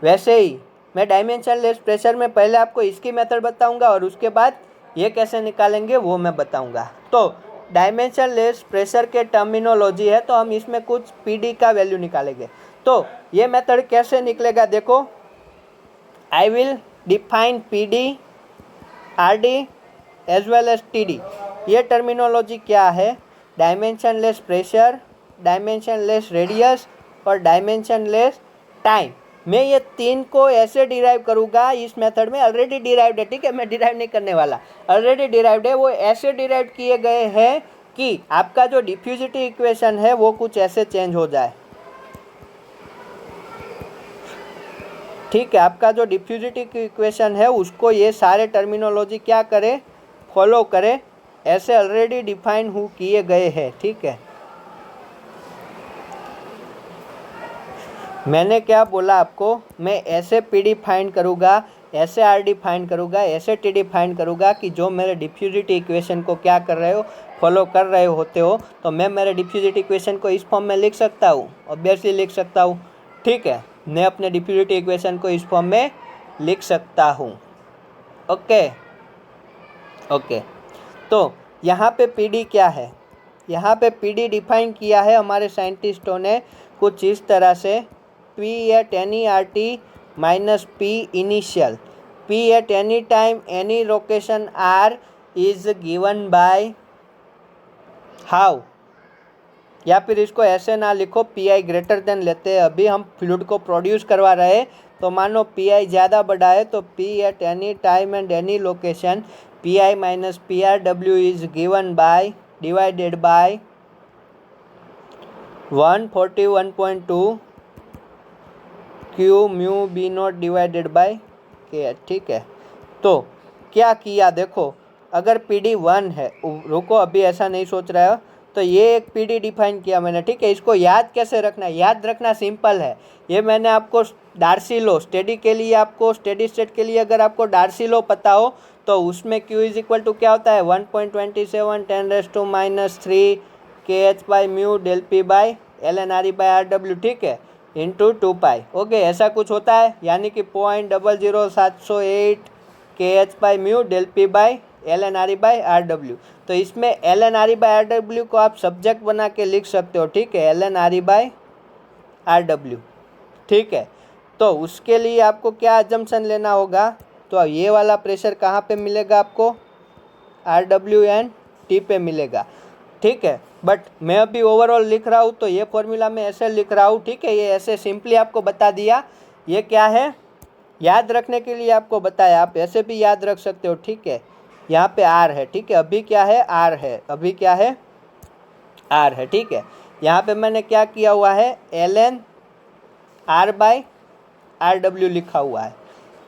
वैसे ही मैं डायमेंशनलेस प्रेशर में पहले आपको इसकी मेथड बताऊंगा और उसके बाद ये कैसे निकालेंगे वो मैं बताऊंगा। तो डायमेंशनलेस प्रेशर के टर्मिनोलॉजी है, तो हम इसमें कुछ PD का वैल्यू निकालेंगे। तो ये मेथड कैसे निकलेगा? देखो, I will define PD, RD as well as TD। ये टर्मिनोलॉजी क्या है? डायमेंशनलेस प्रेशर, डायमेंशनलेस रेडियस और डायमेंशनलेस टाइम। मैं ये तीन को ऐसे डिराइव करूँगा इस मेथड में, ऑलरेडी डिराइव्ड है, ठीक है। मैं डिराइव नहीं करने वाला, ऑलरेडी डिराइव्ड है। वो ऐसे डिराइव किए गए हैं कि आपका जो डिफ्यूजिटी इक्वेशन है वो कुछ ऐसे चेंज हो जाए, ठीक है। आपका जो डिफ्यूजिटी की इक्वेशन है उसको ये सारे टर्मिनोलॉजी क्या करे? फॉलो करे। ऐसे ऑलरेडी डिफाइन हो किए गए हैं, ठीक है। मैंने क्या बोला आपको? मैं ऐसे PD फाइंड करूँगा, ऐसे RD फाइंड करूँगा, ऐसे TD फाइंड करूँगा कि जो मेरे डिफ्यूजिटी इक्वेशन को क्या कर रहे हो? फॉलो कर रहे होते हो। तो मैं मेरे डिफ्यूजिटी इक्वेशन को इस फॉर्म में लिख सकता हूँ, ऑब्वियसली लिख सकता हूँ, ठीक है। मैं अपने डिफ्यूजिटी इक्वेशन को इस फॉर्म में लिख सकता हूँ। ओके ओके, तो यहाँ पे PD क्या है? यहाँ पे PD डिफाइन किया है हमारे साइंटिस्टों ने कुछ इस तरह से, P at any RT minus P initial, P eight any time any location R is given by how? या फिर इसको ऐसे ना लिखो, पी आई ग्रेटर देन लेते हैं। अभी हम फ्लूइड को प्रोड्यूस करवा रहे हैं, तो मानो पी आई ज़्यादा बड़ा है तो P at any time and any location P I minus P R W is given by divided by 141.2 Q mu B naught divided by K. ठीक है, तो क्या किया देखो, अगर पी डी 1 है, रुको अभी ऐसा नहीं सोच रहा हो, तो ये एक पी डी डिफाइन किया मैंने। ठीक है, इसको याद कैसे रखना है? याद रखना सिंपल है। ये मैंने आपको डार्सी लो स्टेडी के लिए, आपको स्टेडी स्टेट के लिए अगर आपको डार्सी लो पता हो तो उसमें Q इज इक्वल टू क्या होता है 1.27 10⁻³ K H by mu del P by L N R E by R W. ठीक है, इंटू 2π। ओके, ऐसा कुछ होता है, यानी कि 0.00708 K H by mu del P by L N R E by R W. तो इसमें L N R E by R W को आप सब्जेक्ट बना के लिख सकते हो। ठीक है, L N R E by R W. ठीक है, तो उसके लिए आपको क्या अजम्पशन लेना होगा, तो ये वाला प्रेशर कहाँ पे मिलेगा आपको, आर डब्ल्यू एन टी पे मिलेगा। ठीक है, बट मैं अभी ओवरऑल लिख रहा हूँ तो ये फॉर्मूला में ऐसे लिख रहा हूँ। ठीक है, ये ऐसे सिंपली आपको बता दिया। ये क्या है, याद रखने के लिए आपको बताया, आप ऐसे भी याद रख सकते हो। ठीक है, यहाँ पे आर है। ठीक है, अभी क्या है, आर है, अभी क्या है, आर है। ठीक है, यहाँ पे मैंने क्या किया हुआ है, L N R by R W लिखा हुआ है।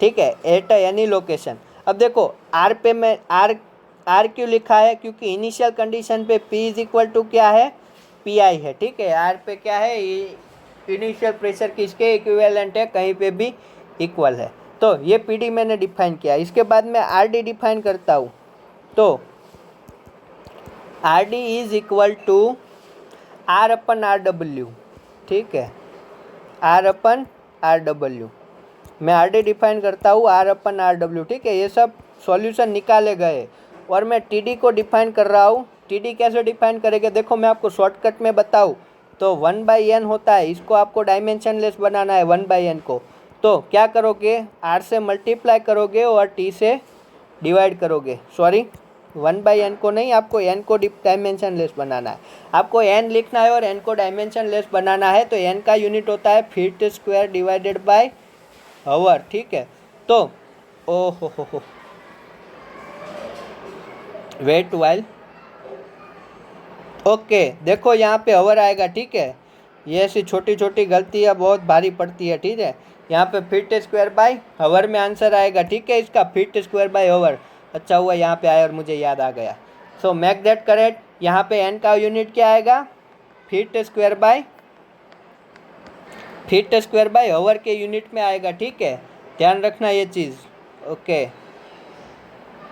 ठीक है, एट एनी लोकेशन। अब देखो आर पे मैं आर क्यों लिखा है, क्योंकि इनिशियल कंडीशन पे P इज इक्वल टू क्या है, पी आई है। ठीक है, आर पे क्या है, इनिशियल प्रेशर किसके इक्विवेलेंट है, कहीं पे भी इक्वल है। तो ये पी डी मैंने डिफाइन किया। इसके बाद मैं आर डी डिफाइन करता हूँ, तो R D is equal to R upon R W. ठीक है, आर अपन आर डब्ल्यू, मैं आर डी डिफाइन करता हूँ आर अपन आर डब्ल्यू। ठीक है, ये सब सॉल्यूशन निकाले गए और मैं टी डी को डिफाइन कर रहा हूँ। टी डी कैसे डिफाइन करेंगे, देखो मैं आपको शॉर्टकट में बताऊँ तो 1/n होता है, इसको आपको डायमेंशनलेस बनाना है 1/n को। तो क्या करोगे, आर से मल्टीप्लाई करोगे और टी से डिवाइड करोगे। सॉरी, 1/n को नहीं, आपको n को डायमेंशनलेस बनाना है। आपको n लिखना है और n को डायमेंशनलेस बनाना है। तो n का यूनिट होता है feet square divided by hour. ठीक है, तो ओ हो वेट वाइल। ओके, देखो यहाँ पे आवर आएगा। ठीक है, ये ऐसी छोटी छोटी गलतियाँ बहुत भारी पड़ती है। ठीक है, यहाँ पे फीट स्क्वायर बाय आवर में आंसर आएगा। ठीक है, इसका फीट स्क्वायर बाय आवर। अच्छा हुआ यहाँ पे आया और मुझे याद आ गया। So make that correct. यहाँ पे n का यूनिट क्या आएगा, फीट स्क्वायर बाय आवर के यूनिट में आएगा। ठीक है, ध्यान रखना ये चीज़। ओके,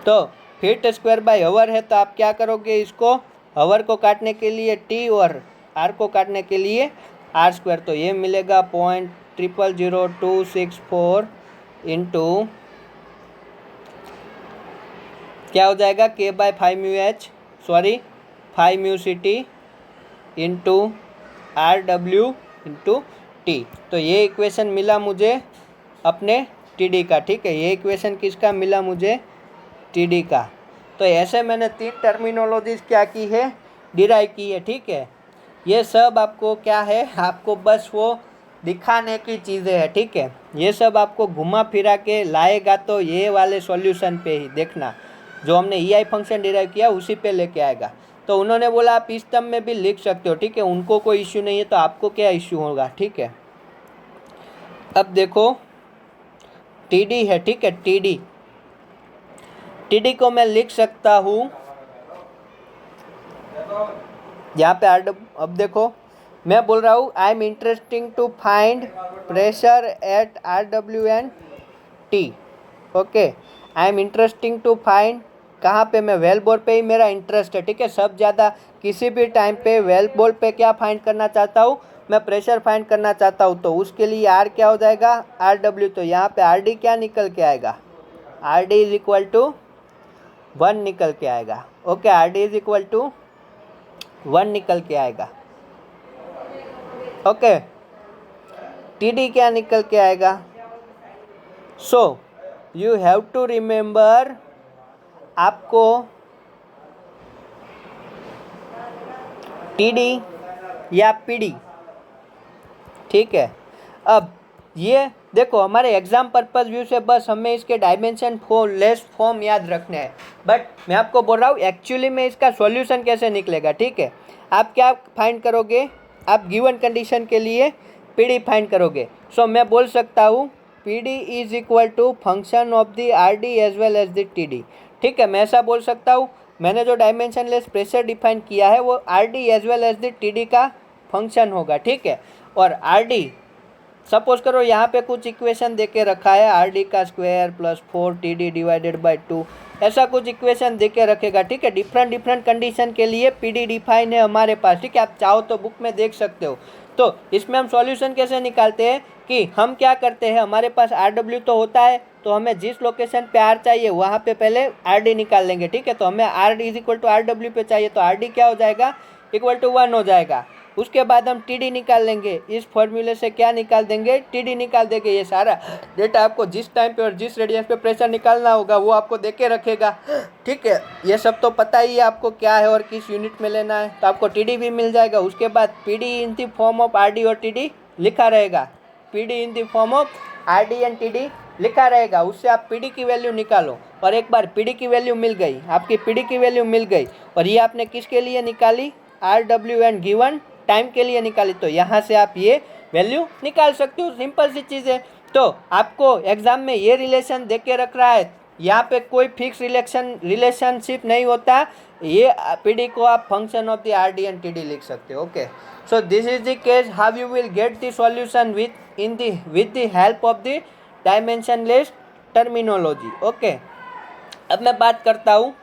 तो फीट स्क्वायर बाय आवर है, तो आप क्या करोगे, इसको आवर को काटने के लिए t और r को काटने के लिए r स्क्वायर। तो ये मिलेगा 0.000264 इंटू क्या हो जाएगा, k by 5μh, sorry 5μct into R W into T. तो ये इक्वेशन मिला मुझे अपने टी डी का। ठीक है, ये इक्वेशन किसका मिला मुझे, टी डी का। तो ऐसे मैंने 3 टर्मिनोलॉजीज क्या की है, डिराइव की है। ठीक है, ये सब आपको क्या है, आपको बस वो दिखाने की चीज़ें हैं। ठीक है, ये सब आपको घुमा फिरा के लाएगा तो ये वाले सॉल्यूशन पे ही देखना, जो हमने EI फंक्शन डिराइव किया उसी पे लेके आएगा। तो उन्होंने बोला आप इस टर्म में भी लिख सकते हो। ठीक है, उनको कोई इश्यू नहीं है, तो आपको क्या इश्यू होगा। ठीक है, अब देखो TD है। ठीक है, TD को मैं लिख सकता हूँ यहाँ पे अब देखो मैं बोल रहा हूँ I am interesting to find pressure at RWN/T। Okay, I am interesting to find, कहाँ पे, मैं वेल बोर पे ही मेरा इंटरेस्ट है। ठीक है, सब ज़्यादा किसी भी टाइम पे वेल बोर पे क्या फाइंड करना चाहता हूँ, मैं प्रेशर फाइंड करना चाहता हूँ। तो उसके लिए R क्या हो जाएगा, RW। तो यहाँ पे RD क्या निकल के आएगा, RD इज इक्वल टू 1 निकल के आएगा। Okay, RD is equal to 1 निकल के आएगा। ओके, TD क्या निकल के आएगा। So you have to remember, आपको TD या पी डी, ठीक है। अब ये देखो हमारे एग्जाम पर्पज व्यू से बस हमें इसके डायमेंशन लेस फॉर्म याद रखने हैं, बट मैं आपको बोल रहा हूँ एक्चुअली में इसका सॉल्यूशन कैसे निकलेगा, ठीक है। आप क्या फाइंड करोगे, आप गिवन कंडीशन के लिए पी डी फाइंड करोगे। सो मैं बोल सकता हूँ P D is equal to function of the R D as well as the T D, ठीक है। मैं ऐसा बोल सकता हूँ, मैंने जो डायमेंशन लेस प्रेशर डिफाइन किया है वो R D as well as the T D का फंक्शन होगा, ठीक है। और आर डी सपोज करो यहाँ पे कुछ इक्वेशन दे के रखा है, आर डी का square plus 4 T D divided by 2, ऐसा कुछ इक्वेशन दे के रखेगा, ठीक है। डिफरेंट कंडीशन के लिए पी डी डिफाइन है हमारे पास, ठीक है। आप चाहो तो बुक में देख सकते हो। तो इसमें हम सॉल्यूशन कैसे निकालते हैं कि हम क्या करते हैं, हमारे पास आर डब्ल्यू तो होता है, तो हमें जिस लोकेशन पे आर चाहिए वहाँ पे पहले आर डी निकाल लेंगे, ठीक है। तो हमें R D is equal to R W पे चाहिए, तो आर डी क्या हो जाएगा, इक्वल टू 1 हो जाएगा। उसके बाद हम टी डी निकाल लेंगे, इस फॉर्मूले से क्या निकाल देंगे, टी डी निकाल देंगे। ये सारा डेटा आपको जिस टाइम पे और जिस रेडियस पे प्रेशर निकालना होगा वो आपको दे के रखेगा, ठीक है। ये सब तो पता ही है आपको क्या है और किस यूनिट में लेना है, तो आपको टी डी भी मिल जाएगा। उसके बाद P D in the form of R D और टी डी लिखा रहेगा, P D in the form of R D and T D लिखा रहेगा। उससे आप पी डी की वैल्यू निकालो, और एक बार पी डी की वैल्यू मिल गई, आपकी पी डी की वैल्यू मिल गई, और ये आपने किसके लिए निकाली, R W and given time के लिए निकाली, तो यहाँ से आप ये वैल्यू निकाल सकते हो। सिंपल सी चीज़ है। तो आपको एग्जाम में ये रिलेशन दे के रख रहा है, यहाँ पे कोई फिक्स रिलेशनशिप नहीं होता, ये पी डी को आप function of the R D and T D लिख सकते हो, okay. So this is the case how you will get the solution with the help of the dimensionless terminology, okay. अब मैं बात करता हूँ,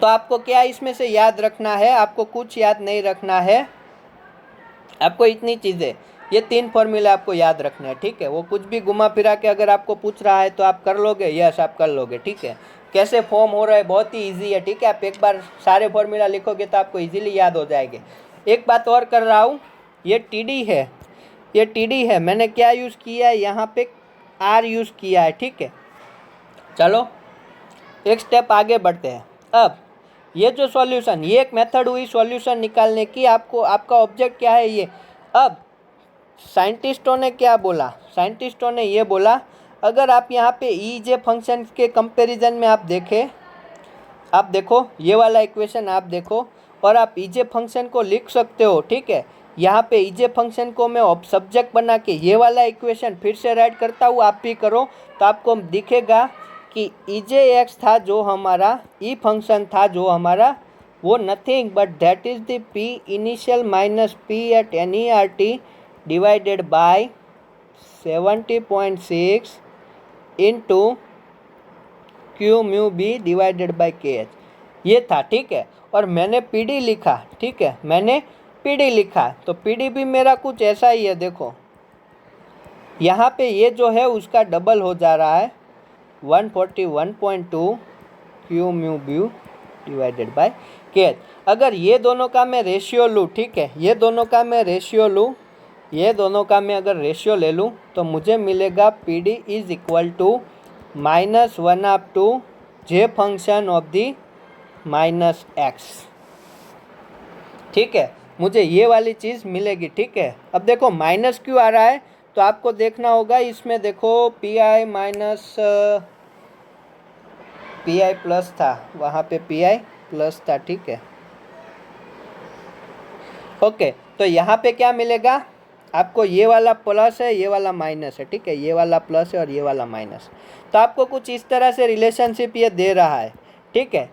तो आपको क्या इसमें से याद रखना है, आपको कुछ याद नहीं रखना है, आपको इतनी चीज़ें, ये 3 फॉर्मूले आपको याद रखने हैं, ठीक है। वो कुछ भी घुमा फिरा के अगर आपको पूछ रहा है तो आप कर लोगे, यस आप कर लोगे, ठीक है। कैसे फॉर्म हो रहा है, बहुत ही ईजी है, ठीक है। आप एक बार सारे फॉर्मूला लिखोगे तो आपको ईजिली याद हो जाएंगे। एक बात और कर रहा हूँ, ये टी डी है, ये टी डी है, मैंने क्या यूज़ किया है, यहाँ पे आर यूज़ किया है, ठीक है। चलो एक स्टेप आगे बढ़ते हैं। अब ये जो सॉल्यूशन, ये एक मेथड हुई सॉल्यूशन निकालने की, आपका ऑब्जेक्ट क्या है ये। अब साइंटिस्टों ने क्या बोला, साइंटिस्टों ने ये बोला, अगर आप यहाँ पे ई जे फंक्शन के कंपैरिजन में आप देखें, आप देखो ये वाला इक्वेशन आप देखो, और आप ई जे फंक्शन को लिख सकते हो, ठीक है। यहाँ पे ई जे फंक्शन को मैं सब्जेक्ट बना के ये वाला इक्वेशन फिर से राइट करता हूँ, आप भी करो, तो आपको दिखेगा कि ई जे एक्स था जो हमारा ई फंक्शन था जो हमारा, वो nothing but that is the P initial minus P at any R T divided by 70.6 into Q mu B divided by K H, ये था, ठीक है। और मैंने पी डी लिखा, ठीक है, मैंने पी डी लिखा, तो पी डी भी मेरा कुछ ऐसा ही है, देखो यहाँ पे ये जो है उसका डबल हो जा रहा है, 141.2 Q mu B divided by K H. अगर ये दोनों का मैं रेशियो लूँ, ठीक है, ये दोनों का मैं रेशियो लूँ, ये दोनों का मैं अगर रेशियो ले लूँ तो मुझे मिलेगा P D is equal to -1/2 J function of the minus X, ठीक है। मुझे ये वाली चीज़ मिलेगी, ठीक है। अब देखो माइनस क्यों आ रहा है, तो आपको देखना होगा इसमें, देखो P I minus P I plus था, वहाँ पे पी आई प्लस था, ठीक है, ओके। तो यहाँ पे क्या मिलेगा आपको, ये वाला प्लस है, ये वाला माइनस है, ठीक है, ये वाला प्लस है और ये वाला माइनस, तो आपको कुछ इस तरह से रिलेशनशिप ये दे रहा है, ठीक है।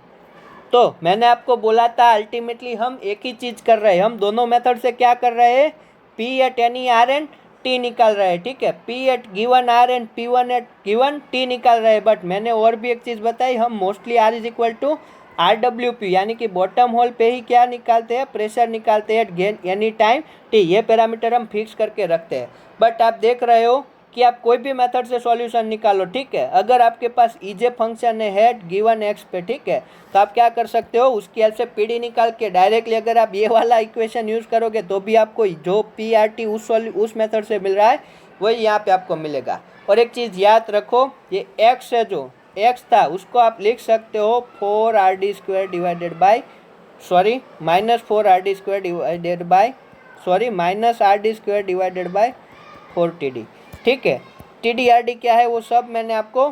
तो मैंने आपको बोला था अल्टीमेटली हम एक ही चीज़ कर रहे हैं, हम दोनों मेथड से क्या कर रहे हैं, P at any R and T निकाल रहे हैं, ठीक है। P at given R and P one at given T निकाल रहे हैं, बट मैंने और भी एक चीज़ बताई, हम mostly R is equal to R W P, यानी कि बॉटम होल पे ही क्या निकालते हैं, प्रेशर निकालते हैं एट एनी टाइम टी, ये पैरामीटर हम फिक्स करके रखते हैं। बट आप देख रहे हो कि आप कोई भी मेथड से सॉल्यूशन निकालो, ठीक है। अगर आपके पास ईजे फंक्शन है गिवन एक्स पे, ठीक है, तो आप क्या कर सकते हो, उसकी हेल्प से पी डी निकाल के डायरेक्टली अगर आप ये वाला इक्वेशन यूज़ करोगे तो भी आपको जो पी आर टी उस मेथड से मिल रहा है वही यहाँ पे आपको मिलेगा। और एक चीज़ याद रखो, ये एक्स है, जो एक्स था उसको आप लिख सकते हो 4 RD² divided by sorry minus 4RD² divided by minus RD² divided by 4TD। ठीक है, TDRD क्या है वो सब मैंने आपको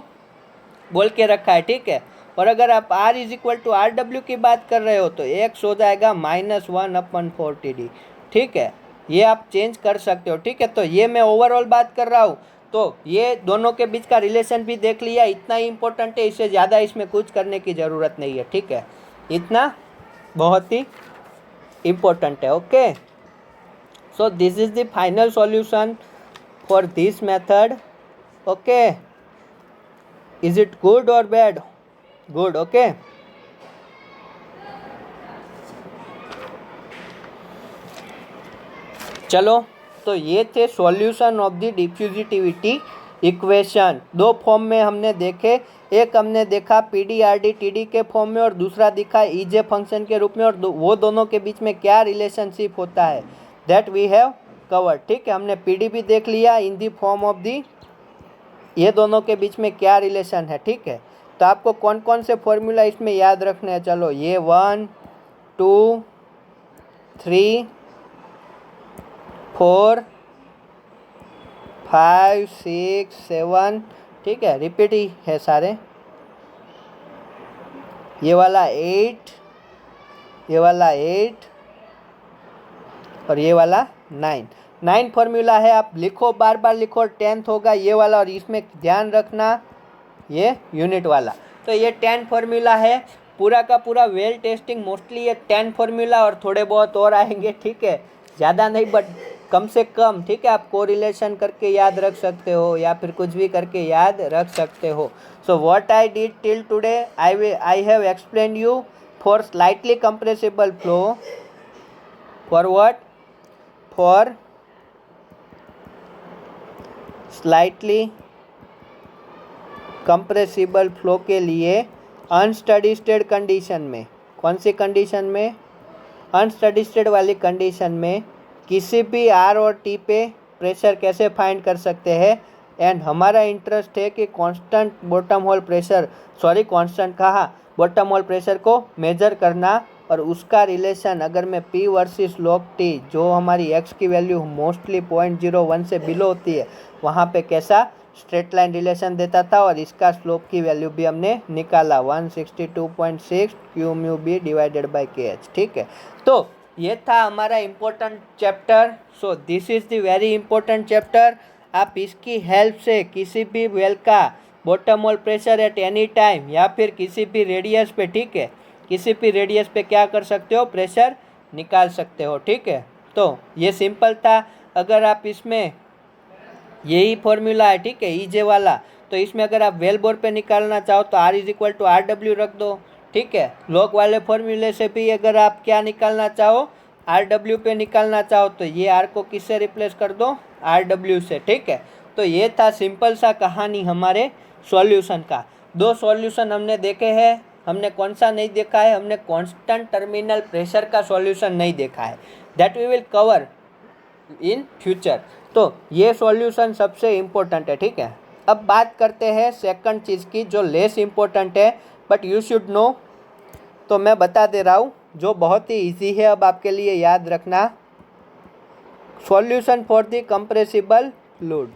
बोल के रखा है। ठीक है, और अगर आप R is equal to RW की बात कर रहे हो तो x हो जाएगा -1/4TD। ठीक है, ये आप चेंज कर सकते हो। ठीक है, तो ये मैं ओवरऑल बात कर रहा हूँ, तो ये दोनों के बीच का रिलेशन भी देख लिया, इतना ही इम्पोर्टेंट है, इससे ज़्यादा इसमें कुछ करने की ज़रूरत नहीं है। ठीक है, इतना बहुत ही इम्पोर्टेंट है। Okay, so this is the final solution for this method. Okay, is it good और बैड? गुड। ओके, चलो, तो ये थे सॉल्यूशन ऑफ द डिफ्यूजिटिविटी इक्वेशन। दो फॉर्म में हमने देखे, एक हमने देखा PDRD TD के फॉर्म में और दूसरा दिखा EJ फंक्शन के रूप में, और वो दोनों के बीच में क्या रिलेशनशिप होता है दैट वी हैव कवर्ड। ठीक है, हमने PD भी देख लिया इन दी फॉर्म ऑफ दी, ये दोनों के बीच में क्या रिलेशन है। ठीक है, तो आपको कौन कौन से फॉर्मूला इसमें याद रखने हैं? चलो, ये 1 2 3 4 5 6 7। ठीक है, रिपीट ही है सारे। ये वाला 8, ये वाला 8 और ये वाला 9 फॉर्मूला है। आप लिखो, बार बार लिखो, 10th होगा ये वाला, और इसमें ध्यान रखना ये यूनिट वाला। तो ये 10 फॉर्मूला है पूरा का पूरा। वेल टेस्टिंग मोस्टली ये 10 फॉर्मूला और थोड़े बहुत और आएंगे। ठीक है, ज़्यादा नहीं बट कम से कम। ठीक है, आप कोरिलेशन करके याद रख सकते हो या फिर कुछ भी करके याद रख सकते हो। So what I did till today, I have explain you for slightly compressible flow, for what, for slightly compressible flow के लिए अनस्टडी स्टेट कंडीशन में, कौन सी कंडीशन में? अनस्टडी स्टेट वाली कंडीशन में किसी भी R और T पे प्रेशर कैसे फाइंड कर सकते हैं। एंड हमारा इंटरेस्ट है कि constant bottom hole pressure, sorry constant कहा, बॉटम होल प्रेशर को मेजर करना, और उसका रिलेशन अगर मैं P वर्सेस log T, जो हमारी x की वैल्यू मोस्टली 0.01 से बिलो होती है, वहाँ पे कैसा स्ट्रेट लाइन रिलेशन देता था, और इसका स्लोप की वैल्यू भी हमने निकाला 162.6 Q/μB डिवाइडेड बाय KH। ठीक है, तो ये था हमारा important chapter. So this is the very important chapter. आप इसकी हेल्प से किसी भी वेल का bottom hole pressure at any time या फिर किसी भी रेडियस पे, ठीक है, किसी भी रेडियस पे क्या कर सकते हो, प्रेशर निकाल सकते हो। ठीक है, तो ये सिंपल था। अगर आप इसमें यही फॉर्मूला है, ठीक है, EJ वाला, तो इसमें अगर आप वेल बोर पे निकालना चाहो तो R is equal to RW रख दो। ठीक है, लॉग वाले फॉर्मूले से भी अगर आप क्या निकालना चाहो, RW पे निकालना चाहो, तो ये R को किससे रिप्लेस कर दो, RW से। ठीक है, तो ये था सिंपल सा कहानी हमारे सॉल्यूशन का। दो सॉल्यूशन हमने देखे हैं। हमने कौन सा नहीं देखा है? हमने कांस्टेंट टर्मिनल प्रेशर का सॉल्यूशन नहीं देखा है, that we will cover in future. तो ये सॉल्यूशन सबसे इम्पोर्टेंट है। ठीक है, अब बात करते हैं सेकंड चीज़ की जो लेस इम्पोर्टेंट है बट यू शुड नो। तो मैं बता दे रहा हूँ जो बहुत ही इजी है अब आपके लिए याद रखना। Solution for the compressible fluid,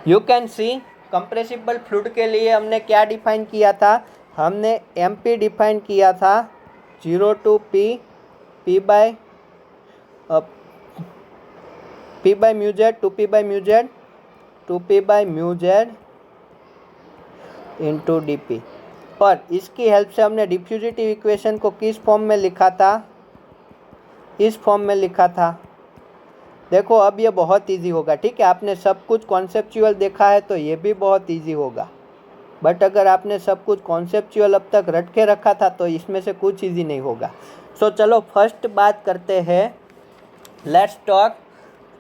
you can see compressible fluid के लिए हमने क्या डिफाइन किया था? हमने MP डिफाइन किया था 0 to P by mu z 2P by mu z 2P by mu z into dP। और इसकी हेल्प से हमने डिफ्यूजिटिव इक्वेशन को किस फॉर्म में लिखा था? इस फॉर्म में लिखा था। देखो अब ये बहुत इजी होगा। ठीक है, आपने सब कुछ कॉन्सेप्चुअल देखा है तो ये भी बहुत इजी होगा, बट अगर आपने सब कुछ कॉन्सेप्चुअल अब तक रट के रखा था तो इसमें से कुछ इजी नहीं होगा। सो चलो फर्स्ट बात करते हैं, लेट्स टॉक।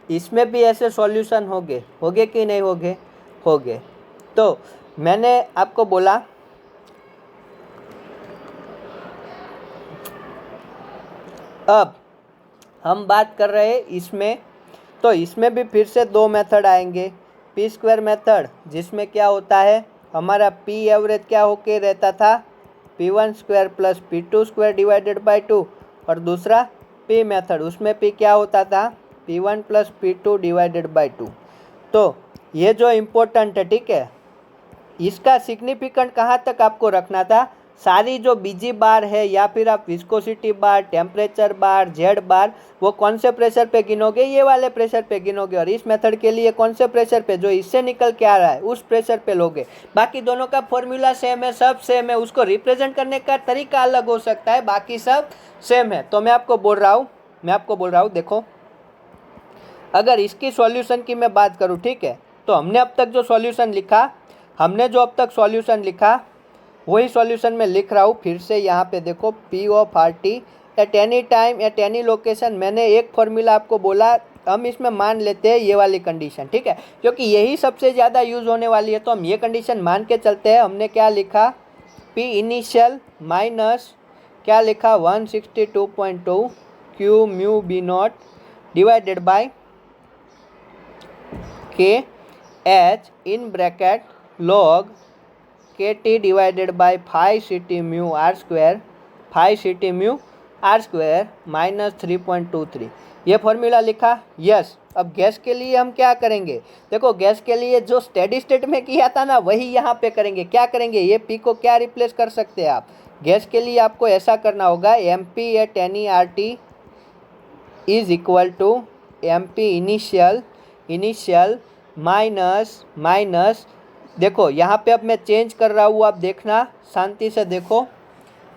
इसमें भी ऐसे सॉल्यूशन होगे कि नहीं होगे। तो मैंने आपको बोला अब हम बात कर रहे हैं इसमें, तो इसमें भी फिर से दो मेथड आएंगे। P² मेथड, जिसमें क्या होता है, हमारा P एवरेज क्या होके रहता था, P1 square plus P2 square divided by 2, और दूसरा P मेथड, उसमें P क्या होता था, P1 plus P2 divided by 2। तो ये जो इम्पोर्टेंट है, ठीक है, इसका सिग्निफिकेंट कहाँ तक आपको रखना था, सारी जो बीजी बार है या फिर आप विस्कोसिटी बार, टेम्परेचर बार, जेड बार, वो कौन से प्रेशर पे गिनोगे, ये वाले प्रेशर पे गिनोगे, और इस मेथड के लिए कौन से प्रेशर पे, जो इससे निकल के आ रहा है उस प्रेशर पे लोगे। बाकी दोनों का फॉर्मूला सेम है, सब सेम है, उसको रिप्रेजेंट करने का तरीका अलग हो सकता है, बाकी सब सेम है। तो मैं आपको बोल रहा हूँ देखो, अगर इसकी सॉल्यूशन की मैं बात करूँ, ठीक है, तो हमने अब तक जो सॉल्यूशन लिखा, वही सॉल्यूशन में लिख रहा हूँ फिर से। यहाँ पे देखो, P of R T eight any time at any location, मैंने एक फॉर्मूला आपको बोला, हम इसमें मान लेते हैं ये वाली कंडीशन, ठीक है, क्योंकि यही सबसे ज़्यादा यूज़ होने वाली है, तो हम ये कंडीशन मान के चलते हैं। हमने क्या लिखा, P इनिशियल माइनस क्या लिखा, 162.2 Q mu B naught divided by K H in bracket log K T divided by 5 CT mu R square, 5 CT mu R square minus 3.23, ये फॉर्मूला लिखा। यस, अब गैस के लिए हम क्या करेंगे, देखो गैस के लिए जो स्टेडी स्टेट में किया था ना, वही यहाँ पे करेंगे। क्या करेंगे, ये पी को क्या रिप्लेस कर सकते हैं आप, गैस के लिए आपको ऐसा करना होगा, M P at any R T is equal to M P initial minus देखो यहाँ पे अब मैं चेंज कर रहा हूँ, आप देखना शांति से देखो।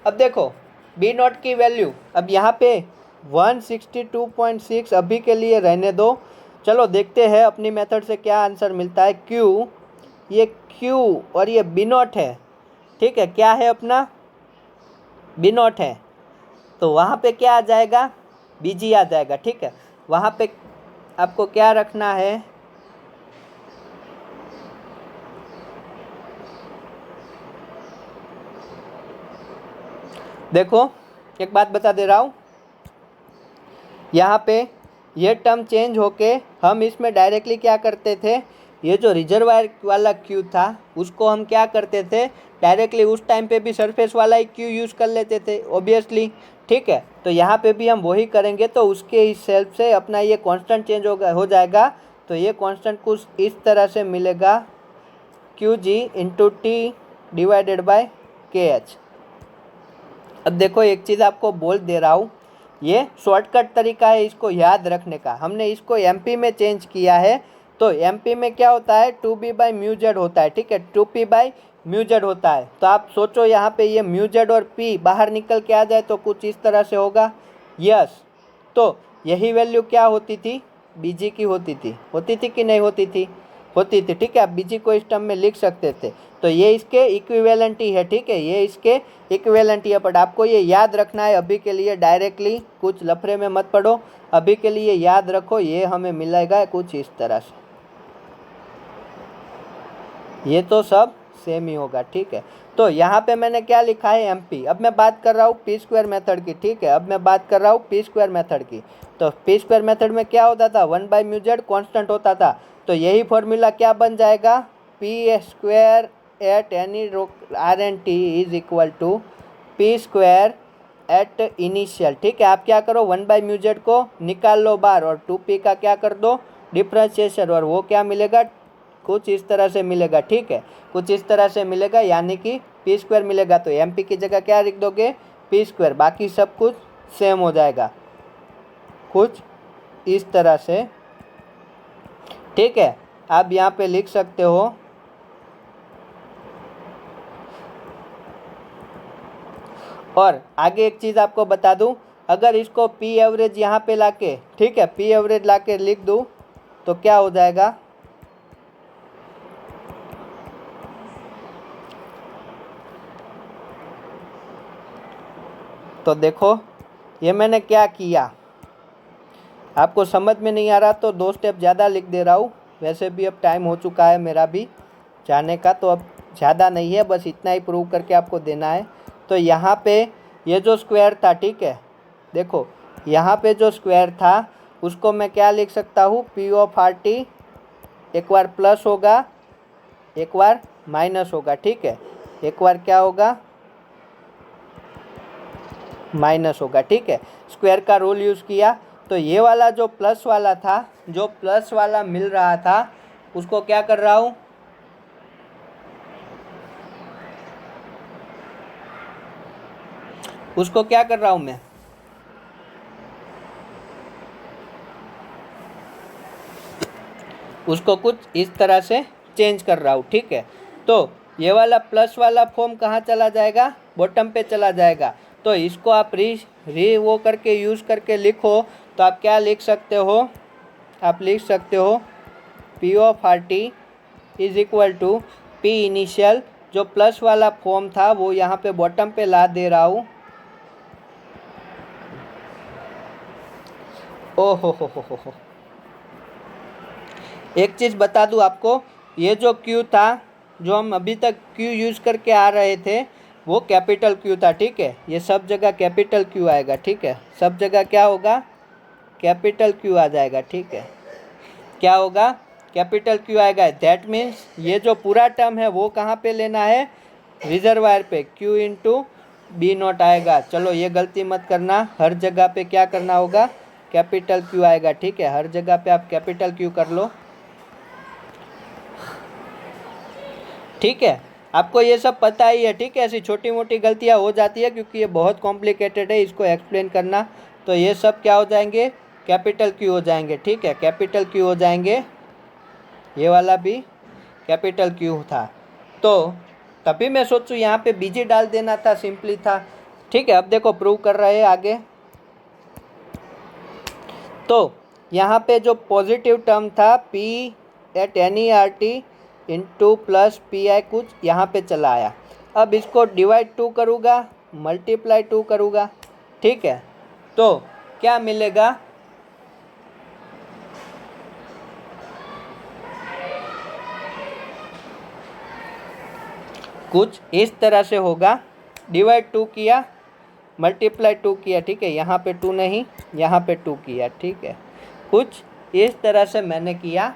अब देखो बी नॉट की वैल्यू, अब यहाँ पे 162.6 अभी के लिए रहने दो। चलो देखते हैं अपनी मेथड से क्या आंसर मिलता है। ये क्यू और ये बी नॉट है, ठीक है, क्या है अपना, बी नॉट है, तो वहाँ पे क्या आ जाएगा, बीजी आ जाएगा, ठीक है। वहाँ पे आपको क्या रखना है, देखो एक बात बता दे रहा हूँ, यहाँ पे ये टर्म चेंज होके हम इसमें डायरेक्टली क्या करते थे, ये जो रिजर्वायर वाला क्यू था उसको हम क्या करते थे, डायरेक्टली उस टाइम पे भी सरफेस वाला ही क्यू यूज़ कर लेते थे ऑब्वियसली, ठीक है। तो यहाँ पे भी हम वही करेंगे, तो उसके इस सेल्फ से अपना ये कांस्टेंट चेंज हो जाएगा। तो ये कांस्टेंट कुछ इस तरह से मिलेगा, Q G into T divided by K H. अब देखो एक चीज़ आपको बोल दे रहा हूँ, ये शॉर्टकट तरीका है इसको याद रखने का। हमने इसको एमपी में चेंज किया है, तो एमपी में क्या होता है, 2b बाई म्यू जेड होता है, ठीक है, 2p बाई म्यू जेड होता है। तो आप सोचो यहाँ पे ये म्यू जेड और p बाहर निकल के आ जाए तो कुछ इस तरह से होगा। यस, तो यही वैल्यू क्या होती थी, बीजी की होती थी कि नहीं होती थी, ठीक है। आप बीजी को इस टर्म में लिख सकते थे, तो ये इसके इक्विवेलेंट ही है, ठीक है, ये इसके इक्विवेलेंट ही है। बट आपको ये याद रखना है, अभी के लिए डायरेक्टली कुछ लफड़े में मत पड़ो, अभी के लिए याद रखो, ये हमें मिलेगा कुछ इस तरह से, ये तो सब सेम ही होगा, ठीक है। तो यहाँ पे मैंने क्या लिखा है, एमपी। अब मैं बात कर रहा हूँ पी स्क्वायर मेथड की, ठीक है, अब मैं बात कर रहा हूँ पी स्क्वायर मेथड की। तो पी स्क्वायर मेथड में क्या होता था, 1 बाई म्यू जेड कॉन्स्टेंट होता था, तो यही फॉर्मूला क्या बन जाएगा, P square at any R and T is equal to P square at initial, ठीक है। आप क्या करो, 1 बाई म्यू जेड को निकाल लो बाहर और 2p का क्या कर दो, डिफ्रेंशिएशन, और वो क्या मिलेगा, कुछ इस तरह से मिलेगा, ठीक है, कुछ इस तरह से मिलेगा, यानी कि पी स्क्वायर मिलेगा। तो एम पी की जगह क्या लिख दोगे, पी स्क्वायर, बाकी सब कुछ सेम हो जाएगा कुछ इस तरह से, ठीक है। आप यहाँ पे लिख सकते हो, और आगे एक चीज़ आपको बता दूं, अगर इसको पी एवरेज यहाँ पे लाके, ठीक है, पी एवरेज लाके लिख दूं तो क्या हो जाएगा, तो देखो ये मैंने क्या किया, आपको समझ में नहीं आ रहा तो 2 स्टेप ज़्यादा लिख दे रहा हूँ। वैसे भी अब टाइम हो चुका है मेरा भी जाने का, तो अब ज़्यादा नहीं है, बस इतना ही प्रूव करके आपको देना है। तो यहाँ पे ये जो स्क्वायर था, ठीक है, देखो यहाँ पे जो स्क्वायर था उसको मैं क्या लिख सकता हूँ, पी ऑफ आर टी, एक बार प्लस होगा एक बार माइनस होगा, ठीक है, एक बार क्या होगा माइनस होगा, ठीक है। स्क्वायर का रूल यूज़ किया तो ये वाला जो प्लस वाला था, जो प्लस वाला मिल रहा था, उसको क्या कर रहा हूँ, उसको क्या कर रहा हूँ मैं, उसको कुछ इस तरह से चेंज कर रहा हूँ, ठीक है। तो ये वाला प्लस वाला फॉर्म कहाँ चला जाएगा, बॉटम पे चला जाएगा। तो इसको आप री वो करके यूज़ करके लिखो तो आप क्या लिख सकते हो, आप लिख सकते हो P of R T is equal to P initial, जो प्लस वाला फॉर्म था वो यहाँ पे बॉटम पे ला दे रहा हूँ। ओ हो, एक चीज़ बता दूँ आपको, ये जो क्यू था, जो हम अभी तक क्यू यूज़ करके आ रहे थे, वो कैपिटल क्यू था, ठीक है। ये सब जगह कैपिटल क्यू आएगा, ठीक है। सब जगह क्या होगा, कैपिटल क्यू आ जाएगा, ठीक है। क्या होगा, कैपिटल क्यू आएगा। दैट मीन्स ये जो पूरा टर्म है वो कहाँ पे लेना है, रिजर्वायर पे, क्यू इंटू बी नॉट आएगा। चलो ये गलती मत करना, हर जगह पे क्या करना होगा, कैपिटल क्यू आएगा, ठीक है। हर जगह पे आप कैपिटल क्यू कर लो, ठीक है। आपको ये सब पता ही है, ठीक है। ऐसी छोटी मोटी गलतियाँ हो जाती है क्योंकि ये बहुत कॉम्प्लिकेटेड है, इसको एक्सप्लेन करना। तो ये सब क्या हो जाएंगे, कैपिटल क्यू हो जाएंगे, ठीक है। कैपिटल क्यू हो जाएंगे, ये वाला भी कैपिटल क्यू था। तो तभी मैं सोचूं यहाँ पे बीजी डाल देना था, सिंपली था, ठीक है। अब देखो प्रूव कर रहे हैं आगे। तो यहाँ पे जो पॉजिटिव टर्म था P at any R T into plus P I कुछ यहाँ पे चला आया। अब इसको डिवाइड 2 करूँगा, मल्टीप्लाई 2 करूँगा, ठीक है। तो क्या मिलेगा, कुछ इस तरह से होगा। डिवाइड 2 किया, मल्टीप्लाई 2 किया, ठीक है। यहाँ पे 2 नहीं, यहाँ पे 2 किया, ठीक है। कुछ इस तरह से मैंने किया।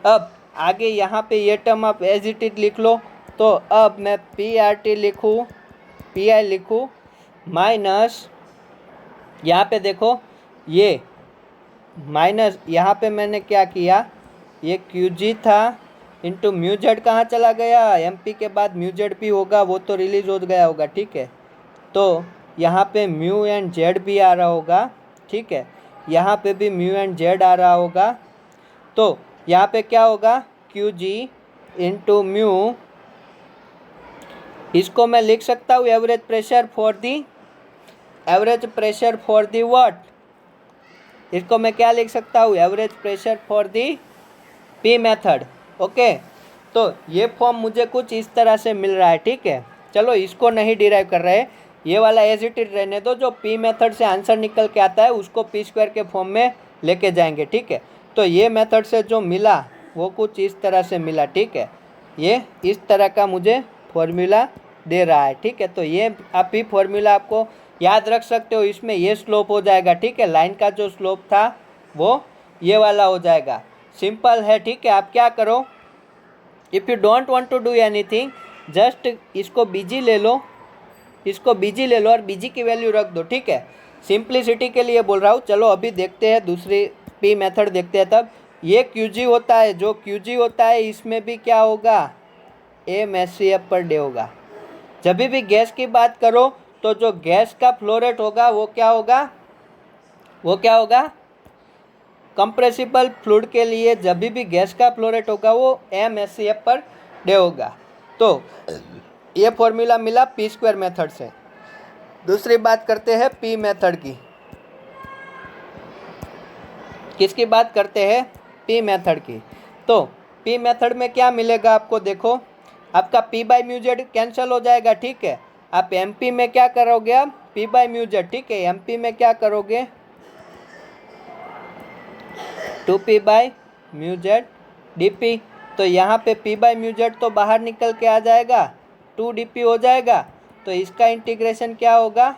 अब आगे यहाँ पे ये टर्म आप एज इट इज लिख लो। तो अब मैं पी आर टी लिखूँ, पी आई लिखूँ, माइनस यहाँ पे देखो ये माइनस, यहाँ पे मैंने क्या किया, ये क्यू जी था इंटू म्यू जेड कहाँ चला गया, एम पी के बाद म्यू जेड भी होगा, वो तो रिलीज हो गया होगा, ठीक है। तो यहाँ पे म्यू एंड जेड भी आ रहा होगा, ठीक है। यहाँ पे भी म्यू एंड जेड आ रहा होगा। तो यहाँ पे क्या होगा, क्यू जी इंटू म्यू, इसको मैं लिख सकता हूँ average pressure for the, average pressure for the what, इसको मैं क्या लिख सकता हूँ, average pressure for the P method, okay. तो ये फॉर्म मुझे कुछ इस तरह से मिल रहा है, ठीक है। चलो इसको नहीं डिराइव कर रहे, ये वाला एज इट इज रहने दो। जो पी मेथड से आंसर निकल के आता है उसको पी स्क्वायर के फॉर्म में लेके जाएंगे, ठीक है। तो ये मेथड से जो मिला वो कुछ इस तरह से मिला, ठीक है। ये इस तरह का मुझे फॉर्मूला दे रहा है, ठीक है। तो ये आप ही फॉर्मूला आपको याद रख सकते हो, इसमें ये स्लोप हो जाएगा, ठीक है। लाइन का जो स्लोप था वो ये वाला हो जाएगा। सिंपल है, ठीक है। आप क्या करो, if you don't want to do anything, just इसको बीजी ले लो, इसको बीजी ले लो और बीजी की वैल्यू रख दो, ठीक है। सिंप्लिसिटी के लिए बोल रहा हूँ। चलो अभी देखते हैं दूसरी पी मेथड देखते हैं। तब ये क्यूजी होता है, जो क्यूजी होता है इसमें भी क्या होगा, M S C F per day होगा। जब भी गैस की बात करो तो जो गैस का फ्लो रेट होगा वो क्या होगा, वो क्या होगा, कंप्रेसिबल फ्लूइड के लिए जब भी गैस का फ्लो रेट होगा वो M S C F per day होगा। तो ये फॉर्मूला मिला पी स्क्वायर मेथड से। दूसरी बात करते हैं पी मेथड की। किसकी बात करते हैं, पी मेथड की। तो पी मेथड में क्या मिलेगा आपको, देखो आपका P by mu Z cancel हो जाएगा, ठीक है। आप एम पी में क्या करोगे, आप पी बाई म्यू जेड, ठीक है। एम पी में क्या करोगे, 2p by mu Z D P. तो यहाँ पे p बाई म्यू जेड तो बाहर निकल के आ जाएगा, 2dp हो जाएगा। तो इसका इंटीग्रेशन क्या होगा,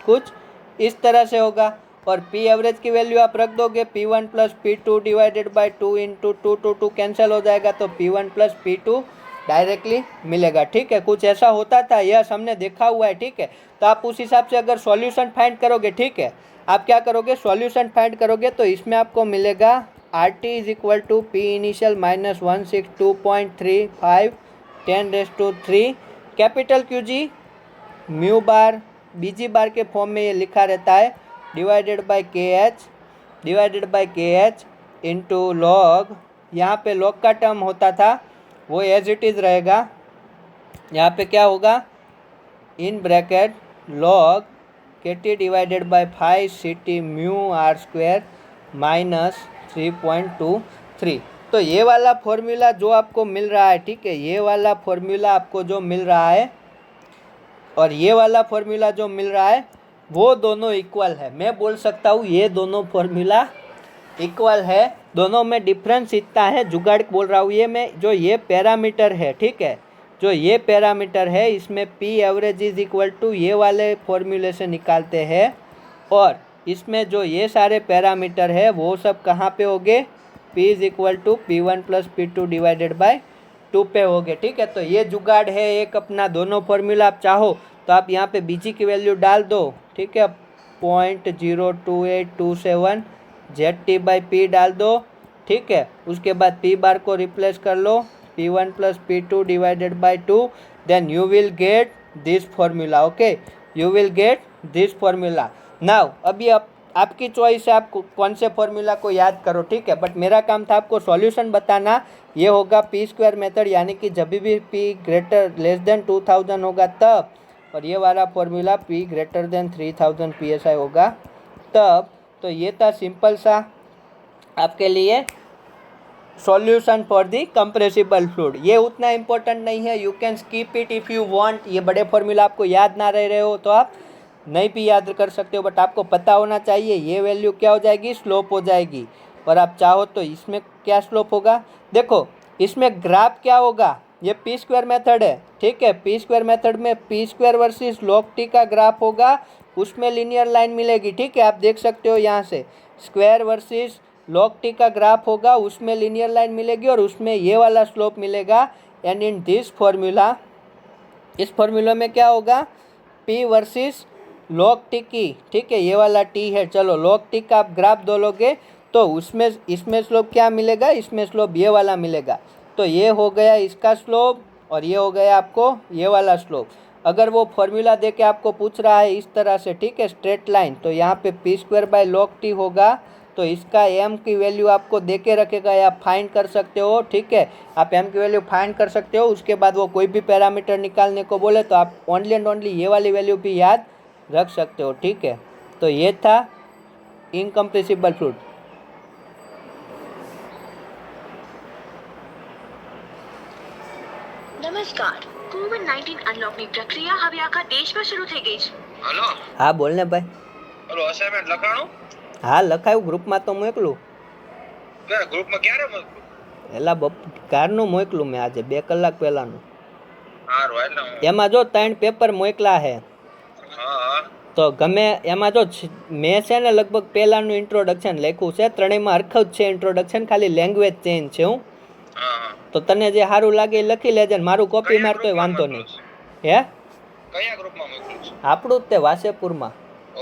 कुछ इस तरह से होगा। और p एवरेज की वैल्यू आप रख दोगे, p1 plus p2 divided by 2 into 2 2 2 cancel हो जाएगा। तो p1 प्लस p2 डायरेक्टली मिलेगा। ठीक है, कुछ ऐसा होता था, यस हमने देखा हुआ है। ठीक है, तो आप उस हिसाब से अगर सॉल्यूशन फाइंड करोगे, ठीक है, आप क्या करोगे, सॉल्यूशन फाइंड करोगे तो इसमें आपको मिलेगा R T is equal to P initial minus 162.35 10⁻³ capital Q G mu bar BG bar के फॉर्म में ये लिखा रहता है divided by K H into log, यहाँ पे लॉग का टर्म होता था वो एज इट इज़ रहेगा। यहाँ पे क्या होगा, in bracket log K T divided by 5 C T mu R square minus 3.23। तो ये वाला फॉर्मूला जो आपको मिल रहा है, ठीक है, ये वाला फॉर्मूला आपको जो मिल रहा है और ये वाला फॉर्मूला जो मिल रहा है वो दोनों इक्वल है। मैं बोल सकता हूँ ये दोनों फॉर्मूला इक्वल है, दोनों में डिफरेंस इतना है, जुगाड़ बोल रहा हूँ ये मैं, जो ये पैरामीटर है, ठीक है, जो ये पैरामीटर है इसमें P average is equal to ये वाले फॉर्मूले से निकालते हैं और इसमें जो ये सारे पैरामीटर है वो सब कहाँ पे होंगे, p is equal to P1 plus P2 divided by 2 पे हो गए। ठीक है, तो ये जुगाड़ है एक अपना, दोनों फॉर्मूला आप चाहो तो आप यहाँ पे बीजी की वैल्यू डाल दो। ठीक है, 0.02827 ZT/P डाल दो। ठीक है, उसके बाद P बार को रिप्लेस कर लो P1 plus P2 divided by 2, then you will get this formula. Okay, you will get this formula. Now अभी आपकी चॉइस है, आप कौन से फॉर्मूला को याद करो। ठीक है, बट मेरा काम था आपको सॉल्यूशन बताना। ये होगा पी स्क्वायर मेथड, यानी कि जब भी p ग्रेटर लेस देन 2000 होगा तब, और ये वाला formula p greater than 3000 psi होगा तब। तो ये था सिंपल सा आपके लिए solution for the compressible fluid. ये उतना इम्पोर्टेंट नहीं है, you can skip it if you want. ये बड़े फॉर्मूला आपको याद ना रहे हो तो आप नहीं भी याद कर सकते हो, बट आपको पता होना चाहिए ये वैल्यू क्या हो जाएगी, स्लोप हो जाएगी। और आप चाहो तो इसमें क्या स्लोप होगा, देखो इसमें ग्राफ क्या होगा, ये पी स्क्वायर मेथड है। ठीक है, पी स्क्वायर मेथड में P square versus log T का ग्राफ होगा, उसमें लीनियर लाइन मिलेगी। ठीक है, आप देख सकते हो यहाँ से स्क्वायर वर्सेस लॉग टी का ग्राफ होगा, उसमें लीनियर लाइन मिलेगी और उसमें ये वाला स्लोप मिलेगा। एंड इन दिस फॉर्मूला, इस फॉर्मूला में क्या होगा, पी वर्सेस लॉग टी की, ठीक है, ये वाला टी है, चलो लॉग टी का आप ग्राफ दोलोगे तो उसमें इसमें स्लोप क्या मिलेगा, इसमें स्लोप ये वाला मिलेगा। तो ये हो गया इसका स्लोप और ये हो गया आपको ये वाला स्लोप। अगर वो फॉर्मूला दे के आपको पूछ रहा है इस तरह से, ठीक है, स्ट्रेट लाइन, तो यहाँ पे P square by log T होगा, तो इसका एम की वैल्यू आपको दे के रखेगा, या फाइंड कर सकते हो। ठीक है, आप एम की वैल्यू फाइंड कर सकते हो, उसके बाद वो कोई भी पैरामीटर निकालने को बोले तो आप ओनली एंड ओनली ये वाली वैल्यू भी याद रख सकते हो। ठीक है, तो ये था इनकम्प्रेसिबल फ्लूइड। नमस्कार, कोविड-19 અનલોકની પ્રક્રિયા હવે આખા દેશમાં શરૂ થઈ ગઈ છે। હલો हाँ बोलने भाई। હલો અસાઇનમેન્ટ લખાણું? हाँ લખાયું, ગ્રુપમાં તો મોકલું। ક્યારે ગ્રુપમાં ક્યારે મોકલું? એલા કારનું મોકલું મેં આજે 2 કલાક પહેલાંનું। હારું એટલે એમાં જો 3 પેપર મોકલા છે, હા હા તો ગમે એમાં જો મેં છે ને લગભગ પહેલાંનું ઇન્ટ્રોડક્શન લખ્યું છે, ત્રણેયમાં હરખું જ છે ઇન્ટ્રોડક્શન, ખાલી લેંગ્વેજ ચેન્જ છે। હું હા હા તો તને જે સારું લાગે એ લખી લેજે, ને મારું કોપી મારતોય વાંધો નહીં। હે કયા ગ્રુપમાં મોકલું છે? આપણું જ તે વાસેપુરમાં।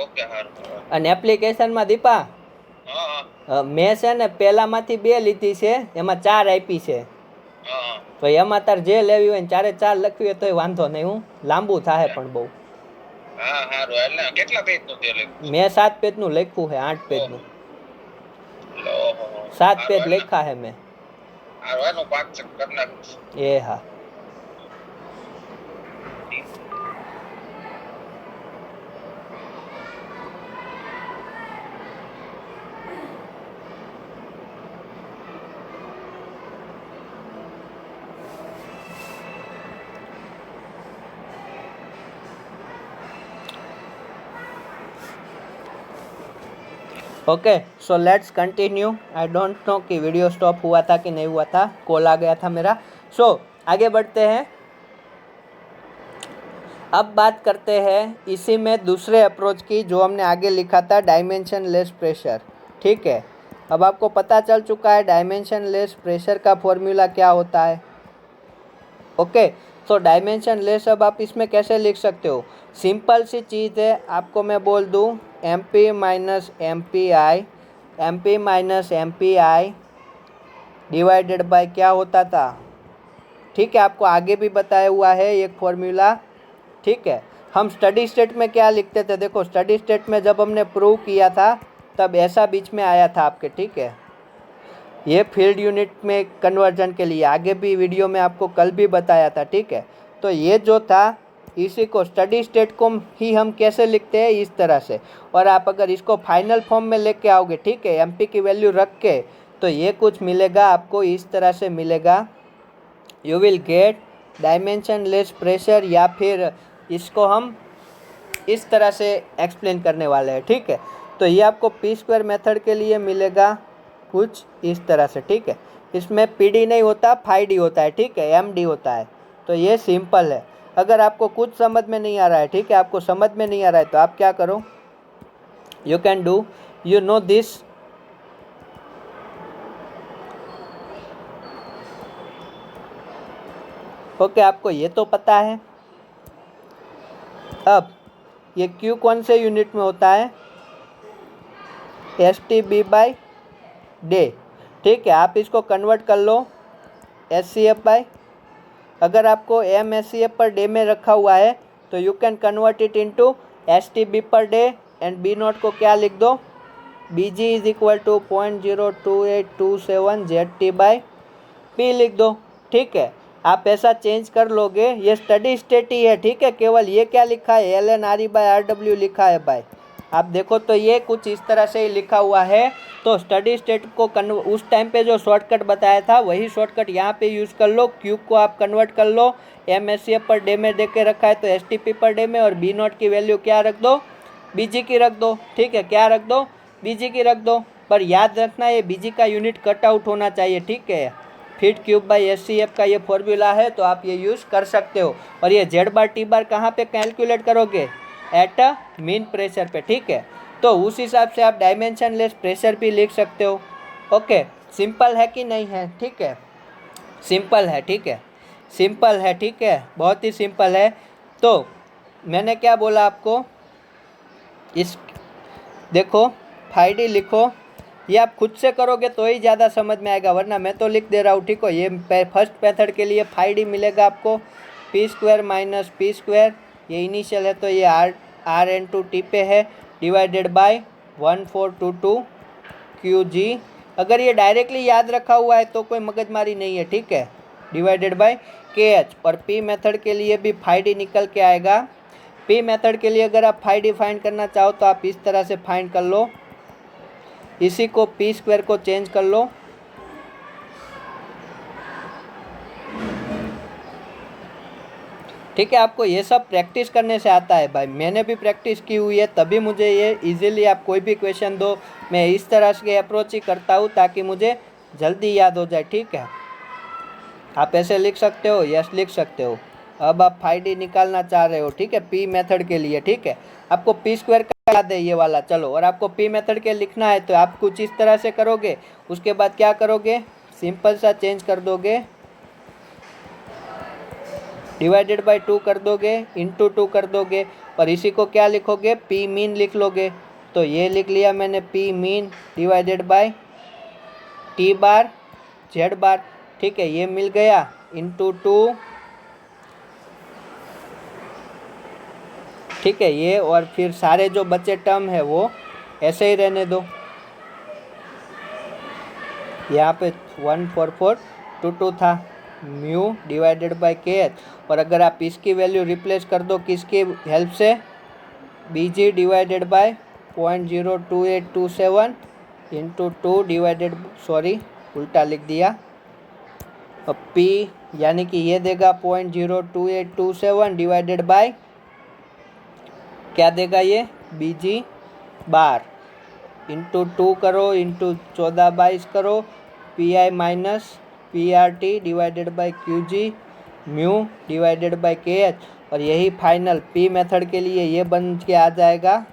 ઓકે હારું અને એપ્લિકેશનમાં દીપા હા હા મેં છે ને પહેલાંમાંથી 2 લીધી છે, એમાં 4 આપી છે, હા હા તો એમાં તાર જે લેવી હોય ને 4 લખવી હોય તોય વાંધો નહીં, હું લાંબુ થાય પણ બહુ। હા હારું એટલે કેટલા પેજનું તે લખ્યું? મેં 7 પેજનું લખ્યું છે, 8 પેજનું, ઓહો 7 પેજ લખ્યા છે મેં। હારું એનું પાક ચેક કરી નાખું। એ હા, okay so let's continue. I don't know कि वीडियो स्टॉप हुआ था कि नहीं हुआ था, कॉल आ गया था मेरा। सो आगे बढ़ते हैं, अब बात करते हैं इसी में दूसरे अप्रोच की जो हमने आगे लिखा था, डायमेंशन लेस प्रेशर। ठीक है, अब आपको पता चल चुका है डायमेंशन लेस प्रेशर का फॉर्मूला क्या होता है। ओके, सो डायमेंशन लेस अब आप इसमें कैसे लिख सकते हो? सिंपल सी चीज़ है, आपको मैं बोल दूँ MP minus M P I divided by क्या होता था? ठीक है, आपको आगे भी बताया हुआ है एक फॉर्मूला। ठीक है, हम स्टडी स्टेट में क्या लिखते थे? देखो, स्टडी स्टेट में जब हमने प्रूव किया था तब ऐसा बीच में आया था आपके। ठीक है, ये फील्ड यूनिट में कन्वर्जन के लिए आगे भी वीडियो में आपको कल भी बताया था। ठीक है, तो ये जो था इसी को स्टडी स्टेट को ही हम कैसे लिखते हैं? इस तरह से। और आप अगर इसको फाइनल फॉर्म में लेके आओगे, ठीक है, एमपी की वैल्यू रख के, तो ये कुछ मिलेगा आपको, इस तरह से मिलेगा। You will gate dimension less pressure, या फिर इसको हम इस तरह से एक्सप्लेन करने वाले हैं। ठीक है, तो ये आपको पी स्क्वायर मेथड के लिए मिलेगा कुछ इस तरह से। ठीक है, इसमें पी डी नहीं होता, फाई डी होता है। ठीक है, एम डी होता है। तो ये सिंपल है। अगर आपको कुछ समझ में नहीं आ रहा है, ठीक है, आपको समझ में नहीं आ रहा है, तो आप क्या करो, you can do, you know this, okay, आपको ये तो पता है। अब ये क्यू कौन से यूनिट में होता है? S T B by day. ठीक है, आप इसको कन्वर्ट कर लो एस सी एफ बाई, अगर आपको M S C F per day में रखा हुआ है तो you can convert it into S T B per day, and B naught को क्या लिख दो? B G is equal to 0.02827 Z T by P लिख दो। ठीक है, आप ऐसा चेंज कर लोगे, ये स्टडी स्टेट ही है। ठीक है, केवल ये क्या लिखा है? L N R E by R W लिखा है भाई। आप देखो तो ये कुछ इस तरह से ही लिखा हुआ है। तो स्टडी स्टेट को उस टाइम पे जो शॉर्टकट बताया था वही शॉर्टकट यहाँ पे यूज़ कर लो। क्यू को आप कन्वर्ट कर लो, M S C F per day में दे के रखा है तो S T P per day में, और बी नॉट की वैल्यू क्या रख दो? बी जी की रख दो। ठीक है, क्या रख दो? बी जी की रख दो। पर याद रखना ये बी जी का यूनिट कट आउट होना चाहिए। ठीक है, feet cube by S C F का ये फॉर्मूला है, तो आप ये यूज़ कर सकते हो। और ये जेड बार टी बार कहाँ पे कैलकुलेट करोगे? एट अ मीन प्रेशर पे। ठीक है, तो उस हिसाब से आप डायमेंशन लेस प्रेशर भी लिख सकते हो। ओके, सिंपल है कि नहीं है? ठीक है, सिंपल है। ठीक है, सिंपल है। ठीक है, बहुत ही सिंपल है। तो मैंने क्या बोला आपको, इस देखो फाई डी लिखो, ये आप खुद से करोगे तो ही ज़्यादा समझ में आएगा, वरना मैं तो लिख दे रहा हूँ। ठीक हो, ये फर्स्ट मेथड के लिए फाई डी मिलेगा आपको P square minus P square, ये इनिशियल है तो ये आर एन टू टी पे है, डिवाइडेड बाय 1422 क्यू जी। अगर ये डायरेक्टली याद रखा हुआ है तो कोई मगजमारी नहीं है। ठीक है, डिवाइडेड बाय के एच। और पी मेथड के लिए भी फाई डी निकल के आएगा। पी मेथड के लिए अगर आप फाई डी फाइंड करना चाहो तो आप इस तरह से फाइंड कर लो, इसी को पी स्क्वायर को चेंज कर लो। ठीक है, आपको ये सब प्रैक्टिस करने से आता है भाई, मैंने भी प्रैक्टिस की हुई है, तभी मुझे ये इजीली, आप कोई भी क्वेश्चन दो मैं इस तरह से अप्रोच ही करता हूँ ताकि मुझे जल्दी याद हो जाए। ठीक है, आप ऐसे लिख सकते हो, यस लिख सकते हो। अब आप फाई डी निकालना चाह रहे हो, ठीक है, पी मेथड के लिए। ठीक है, आपको पी स्क्वायर का याद है ये वाला, चलो, और आपको पी मेथड के लिखना है तो आप कुछ इस तरह से करोगे। उसके बाद क्या करोगे, सिंपल सा चेंज कर दोगे, डिवाइडेड बाय 2 कर दोगे, इंटू 2 कर दोगे, और इसी को क्या लिखोगे, पी मीन लिख लोगे। तो ये लिख लिया मैंने, P mean divided by T bar Z bar. ठीक है, ये मिल गया, इंटू 2। ठीक है, ये, और फिर सारे जो बचे टर्म है वो ऐसे ही रहने दो। यहाँ पे 14422 था, mu divided by K H. और अगर आप इसकी वैल्यू रिप्लेस कर दो किसकी हेल्प से, B G divided by 0.02827 into 2 divided, sorry उल्टा लिख दिया, और पी यानी कि ये देगा 0.02827 डिवाइडेड बाय क्या देगा ये, बी जी बार, इंटू 2 करो, इंटू 14/22 करो, P I minus P R T divided by Q G mu divided by K H. और यही फाइनल पी मेथड के लिए ये बन के आ जाएगा।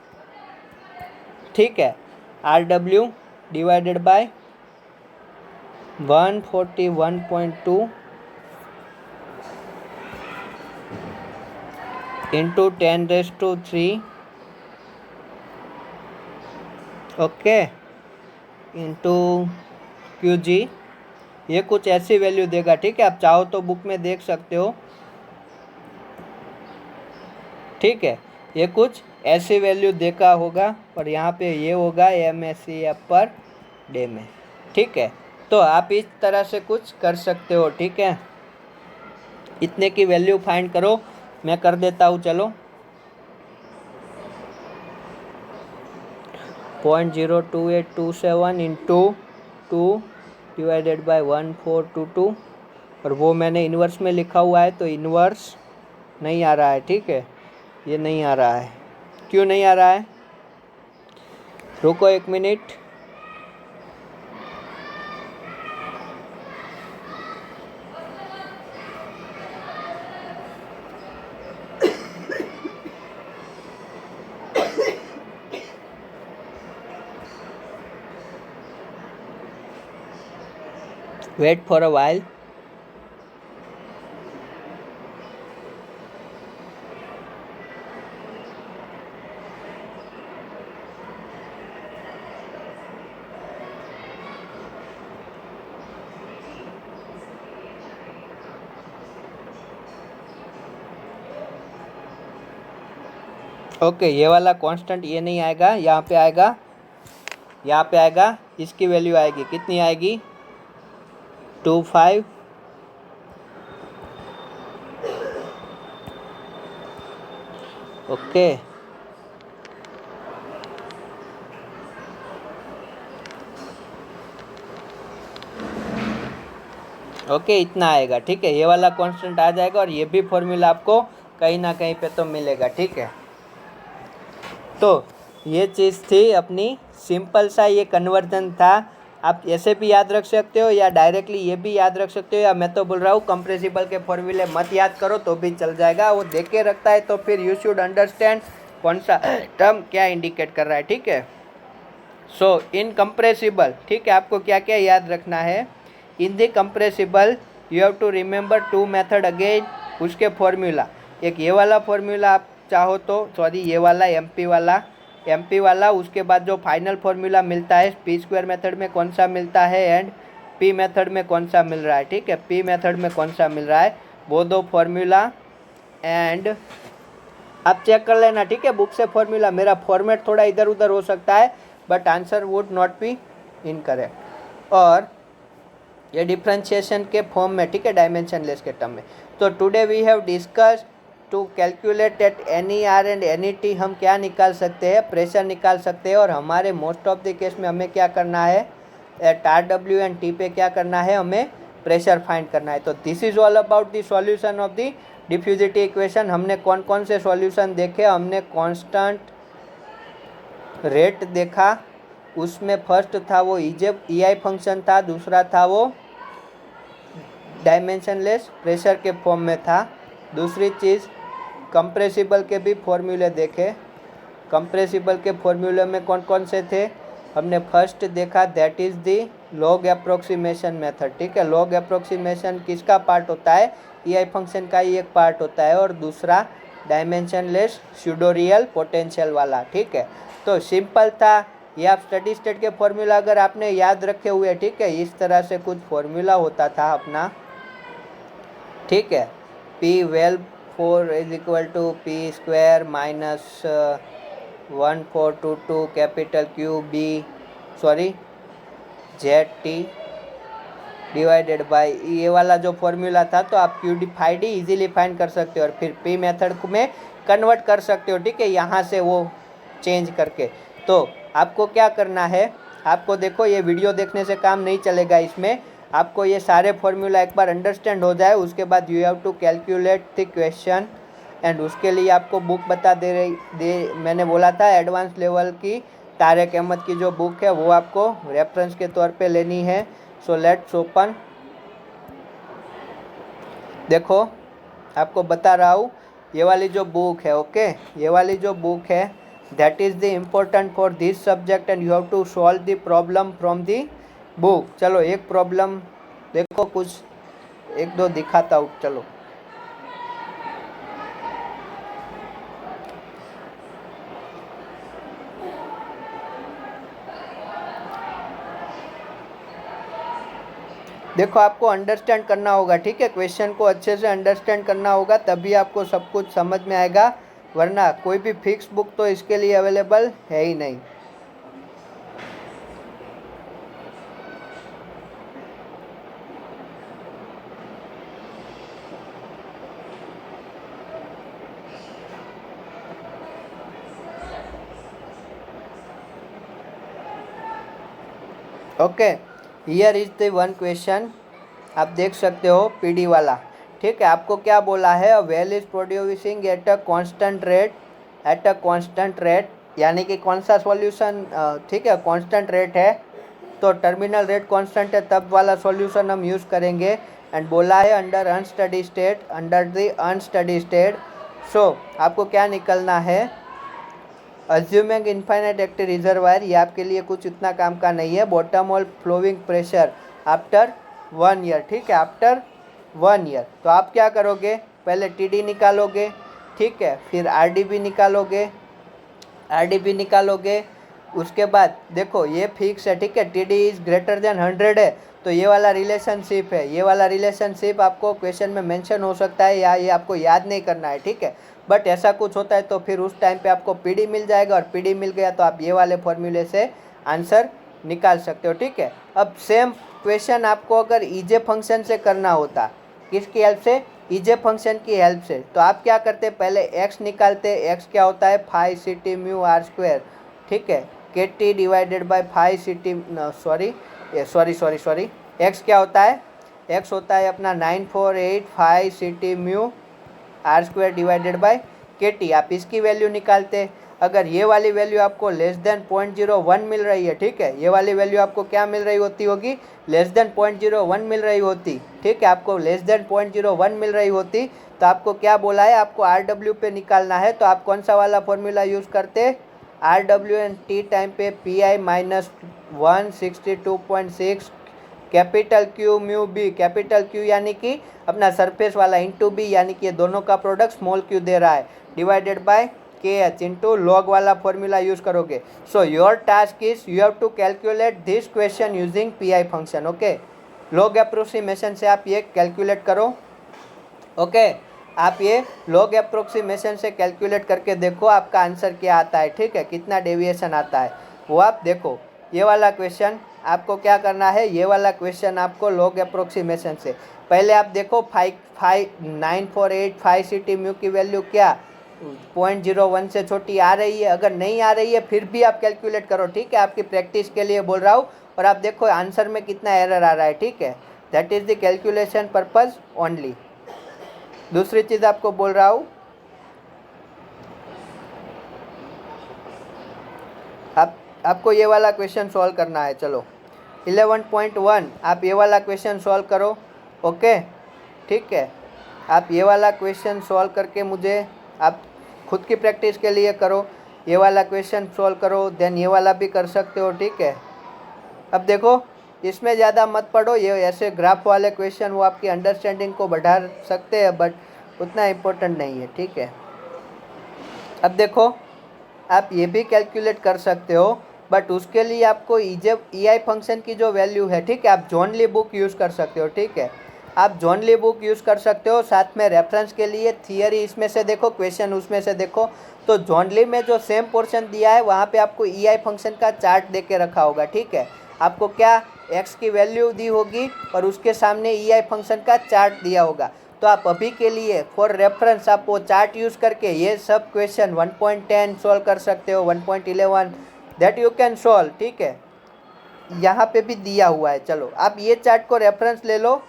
ठीक है, R W divided by 141.2 into 10⁻³ okay into QG, ये कुछ ऐसी वैल्यू देगा, ठीक है। आप चाहो तो बुक में देख सकते हो, ठीक है। ये कुछ ऐसी वैल्यू देखा होगा और यहाँ पे ये होगा MSEF पर डे में, ठीक है। तो आप इस तरह से कुछ कर सकते हो, ठीक है। इतने की वैल्यू फाइंड करो, मैं कर देता हूँ, चलो। 0.02827 इंटू 2 डिवाइडेड बाई 1422, और वो मैंने इन्वर्स में लिखा हुआ है, तो इन्वर्स नहीं आ रहा है, ठीक है। ये नहीं आ रहा है, क्यों नहीं आ रहा है? रुको 1 minute. Wait for a while. Okay ये वाला कांस्टेंट ये नहीं आएगा, यहाँ पे आएगा, यहाँ पे आएगा। इसकी वैल्यू आएगी, कितनी आएगी? 25 ओके। ओके इतना आएगा, ठीक है। ये वाला कांस्टेंट आ जाएगा और ये भी फॉर्मूला आपको कहीं ना कहीं पे तो मिलेगा, ठीक है। तो ये चीज़ थी अपनी, सिंपल सा ये कन्वर्जन था। आप ऐसे भी याद रख सकते हो या डायरेक्टली ये भी याद रख सकते हो, या मैं तो बोल रहा हूँ कंप्रेसिबल के फॉर्मूले मत याद करो तो भी चल जाएगा। वो देख के रखता है तो फिर यू शुड अंडरस्टैंड कौन सा टर्म क्या इंडिकेट कर रहा है, ठीक है। सो इन कंप्रेसिबल, ठीक है, आपको क्या क्या याद रखना है। In the compressible you have to remember 2 method again, उसके फॉर्मूला। एक ये वाला फॉर्मूला आप चाहो तो, सॉरी ये वाला MP वाला, उसके बाद जो फाइनल फॉर्मूला मिलता है P² मेथड में कौन सा मिलता है एंड P मेथड में कौन सा मिल रहा है, ठीक है। P मेथड में कौन सा मिल रहा है, वो दो फॉर्मूला एंड आप चेक कर लेना, ठीक है, बुक से फॉर्मूला। मेरा फॉर्मेट थोड़ा इधर उधर हो सकता है but answer would not be incorrect. और ये डिफ्रेंशिएशन के फॉर्म में, ठीक है, डायमेंशनलेस के टर्म में। तो today we have discussed to calculate at any R and any T हम क्या निकाल सकते हैं, प्रेशर निकाल सकते हैं। और हमारे मोस्ट ऑफ द केस में हमें क्या करना है, एट RW एंड टी पे क्या करना है, हमें प्रेशर फाइंड करना है। तो this is all about the solution of the diffusivity equation. हमने कौन कौन से सॉल्यूशन देखे, हमने कांस्टेंट रेट देखा, उसमें फर्स्ट था वो EI फंक्शन था, दूसरा था वो डायमेंशनलेस प्रेशर के फॉर्म में था। दूसरी चीज़ कंप्रेसिबल के भी फॉर्मूले देखे। कंप्रेसिबल के फॉर्मूले में कौन कौन से थे, हमने फर्स्ट देखा that is the log approximation method, ठीक है। लॉग अप्रोक्सीमेशन किसका पार्ट होता है, EI फंक्शन का ही एक पार्ट होता है। और दूसरा डायमेंशनलेस स्यूडो रियल पोटेंशियल वाला, ठीक है। तो सिंपल था ये। आप स्टडी स्टेट के फॉर्मूला अगर आपने याद रखे हुए, ठीक है, इस तरह से कुछ फॉर्मूला होता था अपना, ठीक है। P12 is equal to P² minus 1422 capital QB ZT divided by, ये वाला जो फॉर्मूला था। तो आप QD इजीली फाइंड कर सकते हो और फिर P मेथड में कन्वर्ट कर सकते हो, ठीक है, यहाँ से वो चेंज करके। तो आपको क्या करना है, आपको देखो ये वीडियो देखने से काम नहीं चलेगा, इसमें आपको ये सारे फॉर्मूला एक बार अंडरस्टैंड हो जाए, उसके बाद you have to calculate the question. And उसके लिए आपको बुक बता मैंने बोला था एडवांस लेवल की तारिक अहमद की जो बुक है वो आपको रेफरेंस के तौर पे लेनी है। सो लेट्स ओपन, देखो आपको बता रहा हूँ ये वाली जो बुक है, ओके, ये वाली जो बुक है that is the important for this subject and you have to solve the problem from the book. चलो एक प्रॉब्लम देखो, कुछ एक दो दिखाता हूँ, चलो। देखो आपको अंडरस्टैंड करना होगा, ठीक है, क्वेश्चन को अच्छे से अंडरस्टैंड करना होगा, तभी आपको सब कुछ समझ में आएगा, वरना कोई भी फिक्स बुक तो इसके लिए अवेलेबल है ही नहीं। Okay, here is the one question, आप देख सकते हो पीडी वाला, ठीक है। आपको क्या बोला है, well is producing at a constant rate, at a constant rate, यानी कि कौन सा सॉल्यूशन, ठीक है, कांस्टेंट रेट है, तो टर्मिनल रेट कांस्टेंट है, तब वाला सॉल्यूशन हम यूज़ करेंगे। एंड बोला है under unsteady state, under the unsteady state, so आपको क्या निकलना है, अज्यूमिंग इनफाइनाइट एक्टिव रिजर्वायर, ये आपके लिए कुछ इतना काम का नहीं है। Bottom hole flowing pressure after 1 year, ठीक है, आफ्टर 1 ईयर, तो आप क्या करोगे, पहले टीडी निकालोगे, ठीक है, फिर आरडीबी निकालोगे, आरडीबी निकालोगे, उसके बाद देखो ये फिक्स है, ठीक है, टीडी इज ग्रेटर देन 100 है, तो ये वाला रिलेशनशिप है, ये वाला रिलेशनशिप आपको क्वेश्चन में मेंशन हो सकता है, या ये आपको याद नहीं करना है, ठीक है, बट ऐसा कुछ होता है तो फिर उस टाइम पे आपको पीडी मिल जाएगा, और पीडी मिल गया तो आप ये वाले फॉर्मूले से आंसर निकाल सकते हो, ठीक है। अब सेम क्वेश्चन आपको अगर ईजे फंक्शन से करना होता, किसकी हेल्प से, ईजे फंक्शन की हेल्प से, तो आप क्या करते, पहले एक्स निकालते, एक्स क्या होता है 5 C T mu R square, ठीक है, K T divided by 5 C T, sorry, X क्या होता है, एक्स होता है अपना 9485 C T mu R square divided by K T, आप इसकी वैल्यू निकालते। अगर ये वाली वैल्यू आपको लेस देन 0.01 मिल रही है, ठीक है, ये वाली वैल्यू आपको क्या मिल रही होती होगी, लेस देन 0.01 मिल रही होती, ठीक है, आपको लेस देन 0.01 मिल रही होती, तो आपको क्या बोला है, आपको आर डब्ल्यू पे निकालना है, तो आप कौन सा वाला फॉर्मूला यूज़ करते, R W N T time पे P I minus 162.6 capital Q mu B, capital Q यानी कि अपना सरफेस वाला इंटू बी, यानी कि ये दोनों का प्रोडक्ट स्मॉल क्यू दे रहा है, divided by K H into log वाला फॉर्मूला यूज़ करोगे। So your task is you have to calculate this question using P I function, okay, log approximation से आप ये कैलकुलेट करो, ओके, आप ये लॉग अप्रोक्सीमेशन से कैलकुलेट करके देखो आपका आंसर क्या आता है, ठीक है, कितना डेविएशन आता है वो आप देखो। ये वाला क्वेश्चन आपको क्या करना है, ये वाला क्वेश्चन आपको लॉग अप्रोक्सीमेशन से पहले आप देखो 9485 सी टी म्यू की वैल्यू क्या 0.01 से छोटी आ रही है, अगर नहीं आ रही है फिर भी आप कैलकुलेट करो, ठीक है, आपकी प्रैक्टिस के लिए बोल रहा हूँ, और आप देखो आंसर में कितना एरर आ रहा है, ठीक है, that is the calculation purpose only. दूसरी चीज़ आपको बोल रहा हूँ, आपको ये वाला क्वेश्चन सॉल्व करना है, चलो 11.1 आप ये वाला क्वेश्चन सॉल्व करो, ओके, ठीक है, आप ये वाला क्वेश्चन सॉल्व करके मुझे आप खुद की प्रैक्टिस के लिए करो, ये वाला क्वेश्चन सॉल्व करो, देन ये वाला भी कर सकते हो, ठीक है। अब देखो इसमें ज़्यादा मत पढ़ो, ये ऐसे ग्राफ वाले क्वेश्चन वो आपकी अंडरस्टैंडिंग को बढ़ा सकते हैं, बट उतना इम्पोर्टेंट नहीं है, ठीक है। अब देखो आप ये भी कैलकुलेट कर सकते हो, बट उसके लिए आपको ई आई फंक्शन की जो वैल्यू है, ठीक है, आप जॉनली बुक यूज़ कर सकते हो, ठीक है, आप जॉनली बुक यूज़ कर सकते हो, साथ में रेफरेंस के लिए थियरी इसमें से देखो, क्वेश्चन उसमें से देखो, तो जॉनली में जो सेम पोर्शन दिया है वहाँ पे आपको ई आई फंक्शन का चार्ट दे के रखा होगा, ठीक है, आपको क्या एक्स की वैल्यू दी होगी और उसके सामने ई आई फंक्शन का चार्ट दिया होगा, तो आप अभी के लिए फॉर रेफरेंस आप वो चार्ट यूज़ करके ये सब क्वेश्चन 1.10 सॉल्व कर सकते हो, 1.11 दैट यू कैन सॉल्व, ठीक है, यहाँ पे भी दिया हुआ है। चलो आप ये चार्ट को रेफरेंस ले लो,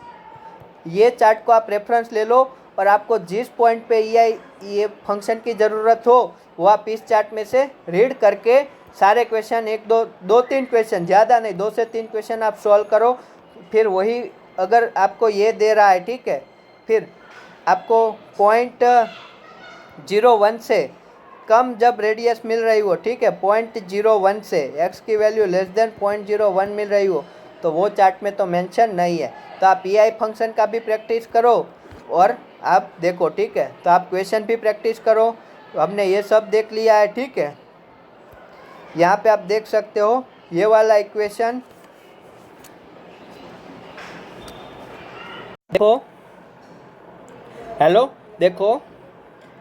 ये चार्ट को आप रेफरेंस ले लो, और आपको जिस पॉइंट पे ये फंक्शन की ज़रूरत हो वो आप इस चार्ट में से रीड करके सारे क्वेश्चन दो तीन क्वेश्चन, ज़्यादा नहीं, 2 से 3 क्वेश्चन आप सॉल्व करो, फिर वही अगर आपको ये दे रहा है, ठीक है, फिर आपको 0.01 से कम जब रेडियस मिल रही हो, ठीक है, 0.01 से एक्स की वैल्यू लेस देन 0.01 मिल रही हो, तो वो चार्ट में तो मेंशन नहीं है, तो आप ई आई फंक्शन का भी प्रैक्टिस करो और आप देखो, ठीक है, तो आप क्वेश्चन भी प्रैक्टिस करो। हमने ये सब देख लिया है, ठीक है, यहाँ पे आप देख सकते हो ये वाला इक्वेशन, देखो, हेलो, देखो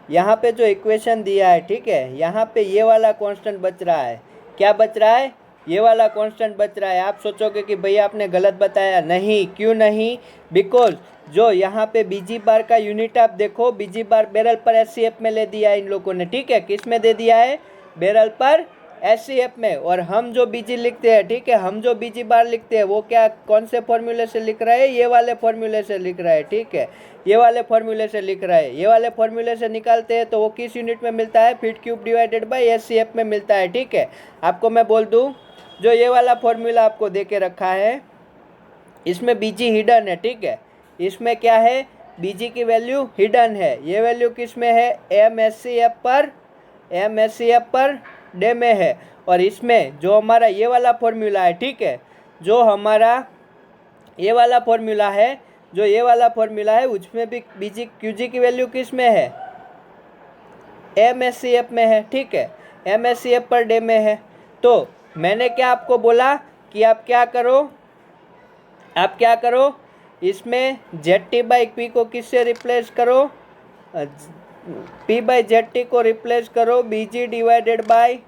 यहाँ पे जो इक्वेशन दिया है, ठीक है, यहाँ पे ये वाला कांस्टेंट बच रहा है। क्या बच रहा है? ये वाला कांस्टेंट बच रहा है। आप सोचोगे कि भैया आपने गलत बताया। नहीं, क्यों नहीं? बिकॉज जो यहाँ पे बीजी बार का यूनिट आप देखो, बीजी बार बैरल पर एससीएफ में ले दिया है इन लोगों ने, ठीक है। किस में दे दिया है? बैरल पर एससीएफ में। और हम जो बीजी लिखते हैं, ठीक है, हम जो बीजी बार लिखते हैं वो क्या, कौन से फॉर्मूले से लिख रहा है? ये वाले फॉर्मूले से लिख रहा है, ठीक है, ये वाले फॉर्मूले से लिख रहा है। ये वाले फॉर्मूले से निकालते हैं तो वो किस यूनिट में मिलता है? Feet cube divided by SCF में मिलता है, ठीक है। आपको मैं बोल दूं, जो ये वाला फॉर्मूला आपको दे के रखा है, इसमें बीजी हिडन है, ठीक है। इसमें क्या है? बीजी की वैल्यू हिडन है। ये वैल्यू किस में है? M S C F per day में है। और इसमें जो हमारा ये वाला फॉर्मूला है, ठीक है, जो हमारा ये वाला फॉर्मूला है, जो ये वाला फॉर्मूला है, उसमें भी बीजी क्यूजी की वैल्यू किस में है? एम एस सी एफ में है, ठीक है, M S C F per day में है। तो मैंने क्या आपको बोला कि आप क्या करो, इसमें जेड टी बाई पी को किससे रिप्लेस करो? पी बाई जेड टी को रिप्लेस करो BG divided by,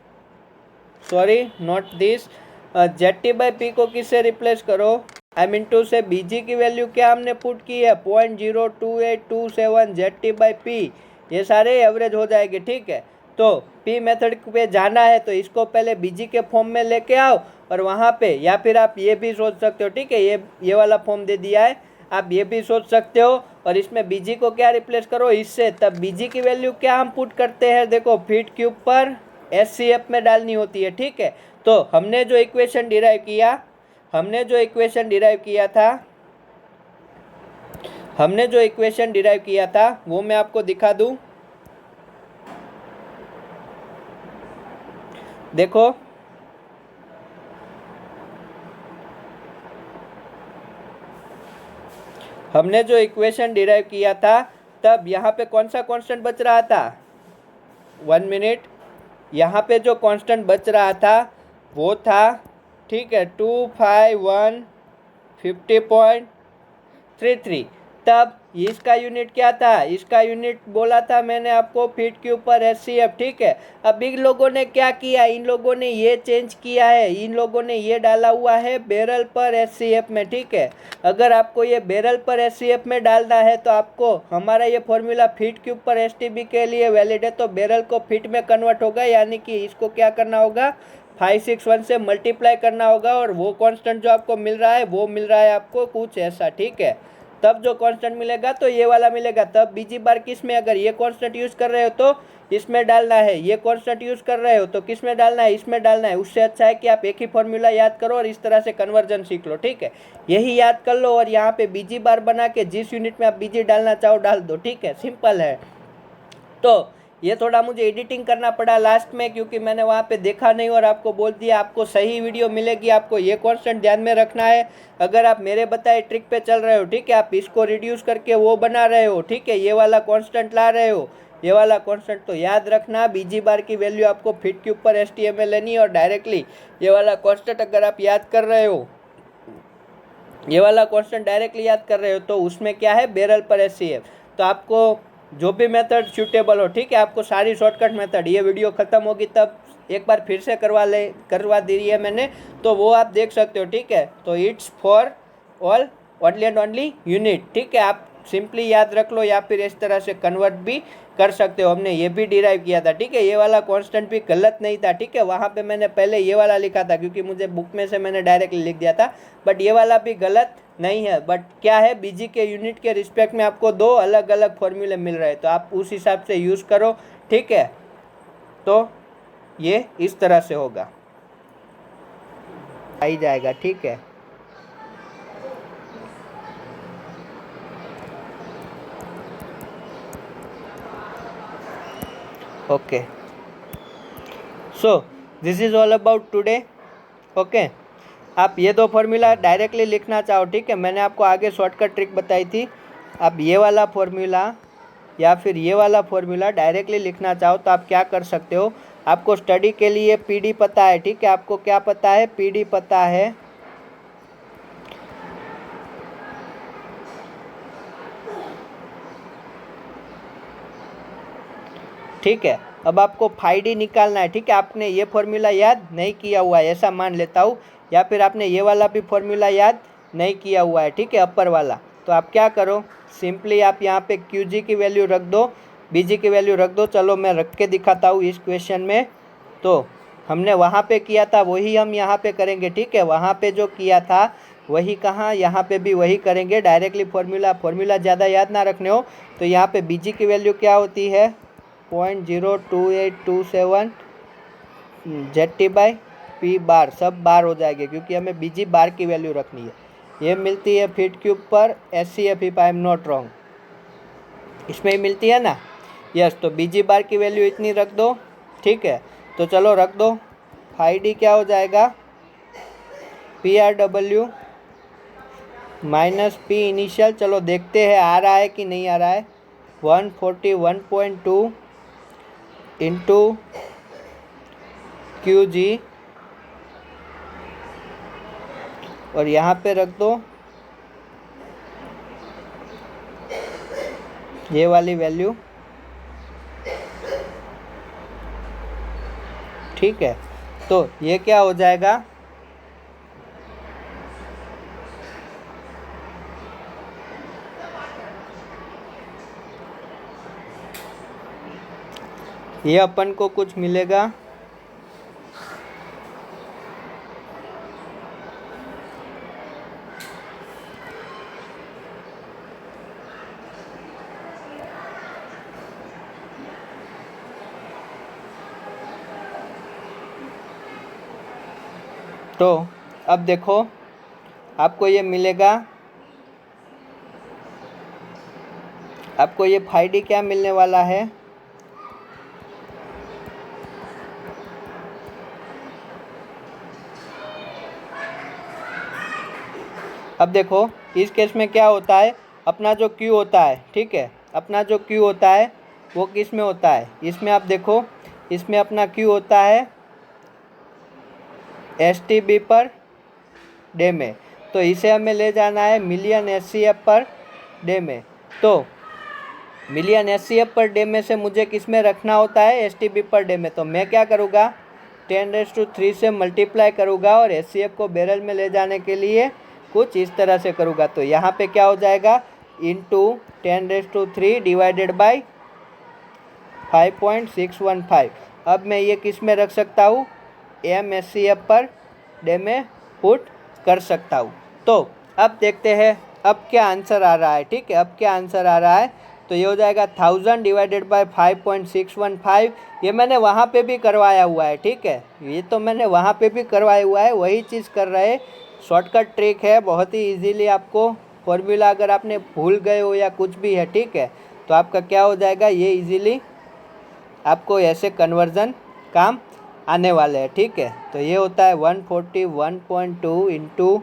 sorry not this, Z T by P को किससे रिप्लेस करो? आई मीन टू से बीजी की वैल्यू क्या हमने पुट की है? 0.02827 जेड टी बाई पी। ये सारे एवरेज हो जाएंगे, ठीक है। तो पी मेथड पे जाना है तो इसको पहले बीजी के फॉर्म में लेके आओ और वहाँ पे, या फिर आप ये भी सोच सकते हो, ठीक है, ये वाला फॉर्म दे दिया है, आप ये भी सोच सकते हो। और इसमें बीजी को क्या रिप्लेस करो? इससे। तब बीजी की वैल्यू क्या हम पुट करते हैं? देखो, फीट क्यूब पर एससीएफ में डालनी होती है, ठीक है। तो हमने जो इक्वेशन डिराइव किया था, वो मैं आपको दिखा दूं। देखो, हमने जो इक्वेशन डिराइव किया था, तब यहाँ पे कौन सा कांस्टेंट बच रहा था? 1 मिनट। यहाँ पे जो कांस्टेंट बच रहा था वो था, ठीक है, 25150.33। तब इसका यूनिट क्या था? इसका यूनिट बोला था मैंने आपको फीट क्यूब पर एससीएफ, ठीक है। अब इन लोगों ने क्या किया? इन लोगों ने ये चेंज किया है, इन लोगों ने ये डाला हुआ है बैरल पर एससीएफ में, ठीक है। अगर आपको ये बैरल पर एससीएफ में डालना है तो आपको हमारा ये फॉर्मूला फीट क्यूब पर एसटीबी के लिए वैलिड है, तो बैरल को फीट में कन्वर्ट होगा, यानी कि इसको क्या करना होगा? 561 से मल्टीप्लाई करना होगा। और वो कांस्टेंट जो आपको मिल रहा है वो मिल रहा है आपको कुछ ऐसा, ठीक है। तब जो कांस्टेंट मिलेगा तो ये वाला मिलेगा। तब बीजी बार किस में, अगर ये कांस्टेंट यूज़ कर रहे हो तो इसमें डालना है, ये कांस्टेंट यूज़ कर रहे हो तो किस में डालना है? इसमें डालना है। उससे अच्छा है कि आप एक ही फॉर्मूला याद करो और इस तरह से कन्वर्जन सीख लो, ठीक है। यही याद कर लो और यहाँ पे बीजी बार बना के जिस यूनिट में आप बीजी डालना चाहो डाल दो, ठीक है, सिंपल है। तो ये थोड़ा मुझे एडिटिंग करना पड़ा लास्ट में, क्योंकि मैंने वहाँ पे देखा नहीं और आपको बोल दिया। आपको सही वीडियो मिलेगी, आपको ये कांस्टेंट ध्यान में रखना है। अगर आप मेरे बताए ट्रिक पे चल रहे हो, ठीक है, आप इसको रिड्यूस करके वो बना रहे हो, ठीक है, ये वाला कांस्टेंट ला रहे हो, ये वाला कांस्टेंट, तो याद रखना बीजी बार की वैल्यू आपको फीट क्यूब पर एसटीएम में लेनी है। और डायरेक्टली ये वाला कांस्टेंट अगर आप याद कर रहे हो, ये वाला कांस्टेंट डायरेक्टली याद कर रहे हो, तो उसमें क्या है? बैरल पर एससीएफ। तो आपको जो भी मेथड सूटेबल हो, ठीक है, आपको सारी शॉर्टकट मेथड, ये वीडियो ख़त्म होगी तब एक बार फिर से करवा दी है मैंने, तो वो आप देख सकते हो, ठीक है। तो it's for all only and only unit, ठीक है। आप सिंपली याद रख लो या फिर इस तरह से कन्वर्ट भी कर सकते हो। हमने ये भी डिराइव किया था, ठीक है। ये वाला कांस्टेंट भी गलत नहीं था, ठीक है। वहाँ पे मैंने पहले ये वाला लिखा था क्योंकि मुझे बुक में से मैंने डायरेक्टली लिख दिया था, बट ये वाला भी गलत नहीं है। बट क्या है, बीजी के यूनिट के रिस्पेक्ट में आपको दो अलग अलग फॉर्मूले मिल रहे हैं, तो आप उस हिसाब से यूज़ करो, ठीक है। तो ये इस तरह से होगा, आ ही जाएगा, ठीक है। Okay, so this is all about today, okay. आप ये दो फॉर्मूला डायरेक्टली लिखना चाहो, ठीक है, मैंने आपको आगे शॉर्टकट ट्रिक बताई थी। आप ये वाला फॉर्मूला या फिर ये वाला फॉर्मूला डायरेक्टली लिखना चाहो तो आप क्या कर सकते हो? आपको स्टडी के लिए पीडी पता है, ठीक है, आपको क्या पता है? पीडी पता है। ठीक है। अब आपको फाई डी निकालना है, ठीक है। आपने ये फॉर्मूला याद नहीं किया हुआ है ऐसा मान लेता हूँ, या फिर आपने ये वाला भी फॉर्मूला याद नहीं किया हुआ है, ठीक है, अपर वाला। तो आप क्या करो, सिंपली आप यहाँ पे क्यू जी की वैल्यू रख दो, बी जी की वैल्यू रख दो। चलो मैं रख के दिखाता हूँ इस क्वेश्चन में। तो हमने वहाँ पे किया था वही हम यहाँ पे करेंगे, ठीक है। वहाँ पे जो किया था वही कहाँ, यहाँ पे भी वही करेंगे डायरेक्टली। फॉर्मूला ज़्यादा याद ना रखने हो तो यहाँ पे बी जी की वैल्यू क्या होती है 0.02827 ZT बाई पी बार, सब बार हो जाएंगे क्योंकि हमें बी जी बार की वैल्यू रखनी है। ये मिलती है फीट क्यूब पर SCF if I am not wrong, इसमें ही मिलती है ना। यस, तो बी जी बार की वैल्यू इतनी रख दो, ठीक है। तो चलो रख दो, फाई डी क्या हो जाएगा PRW माइनस पी इनिशियल। चलो देखते हैं आ रहा है कि नहीं आ रहा है। 141.2 इंटू क्यू जी, और यहाँ पे रख दो ये वाली वैल्यू, ठीक है। तो ये क्या हो जाएगा, ये अपन को कुछ मिलेगा तो अब देखो आपको ये मिलेगा, आपको ये फाई डी क्या मिलने वाला है, अब देखो इस केस में क्या होता है, अपना जो Q होता है, ठीक है, अपना जो Q होता है वो किस में होता है, इसमें आप देखो, इसमें अपना Q होता है STB पर डे में। तो इसे हमें ले जाना है मिलियन SCF पर डे में। तो मिलियन SCF पर डे में से मुझे किस में रखना होता है STB पर डे में। तो मैं क्या करूँगा 10⁻³ से मल्टीप्लाई करूँगा और SCF को बैरल में ले जाने के लिए कुछ इस तरह से करूँगा। तो यहाँ पे क्या हो जाएगा इंटू 10⁻³ डिवाइडेड बाई 5.615। अब मैं ये किस में रख सकता हूँ MSCF पर डे में पुट कर सकता हूँ। तो अब देखते हैं अब क्या आंसर आ रहा है, ठीक है। अब क्या आंसर आ रहा है, तो ये हो जाएगा 1000 डिवाइडेड बाई 5.615। ये मैंने वहाँ पे भी करवाया हुआ है, ठीक है, ये तो मैंने वहाँ पे भी करवाया हुआ है, वही चीज़ कर रहे। शॉर्टकट ट्रिक है, बहुत ही इजीली आपको फॉर्मूला अगर आपने भूल गए हो या कुछ भी है, ठीक है, तो आपका क्या हो जाएगा, ये इजीली आपको ऐसे कन्वर्जन काम आने वाले हैं, ठीक है। तो ये होता है 141.2 इंटू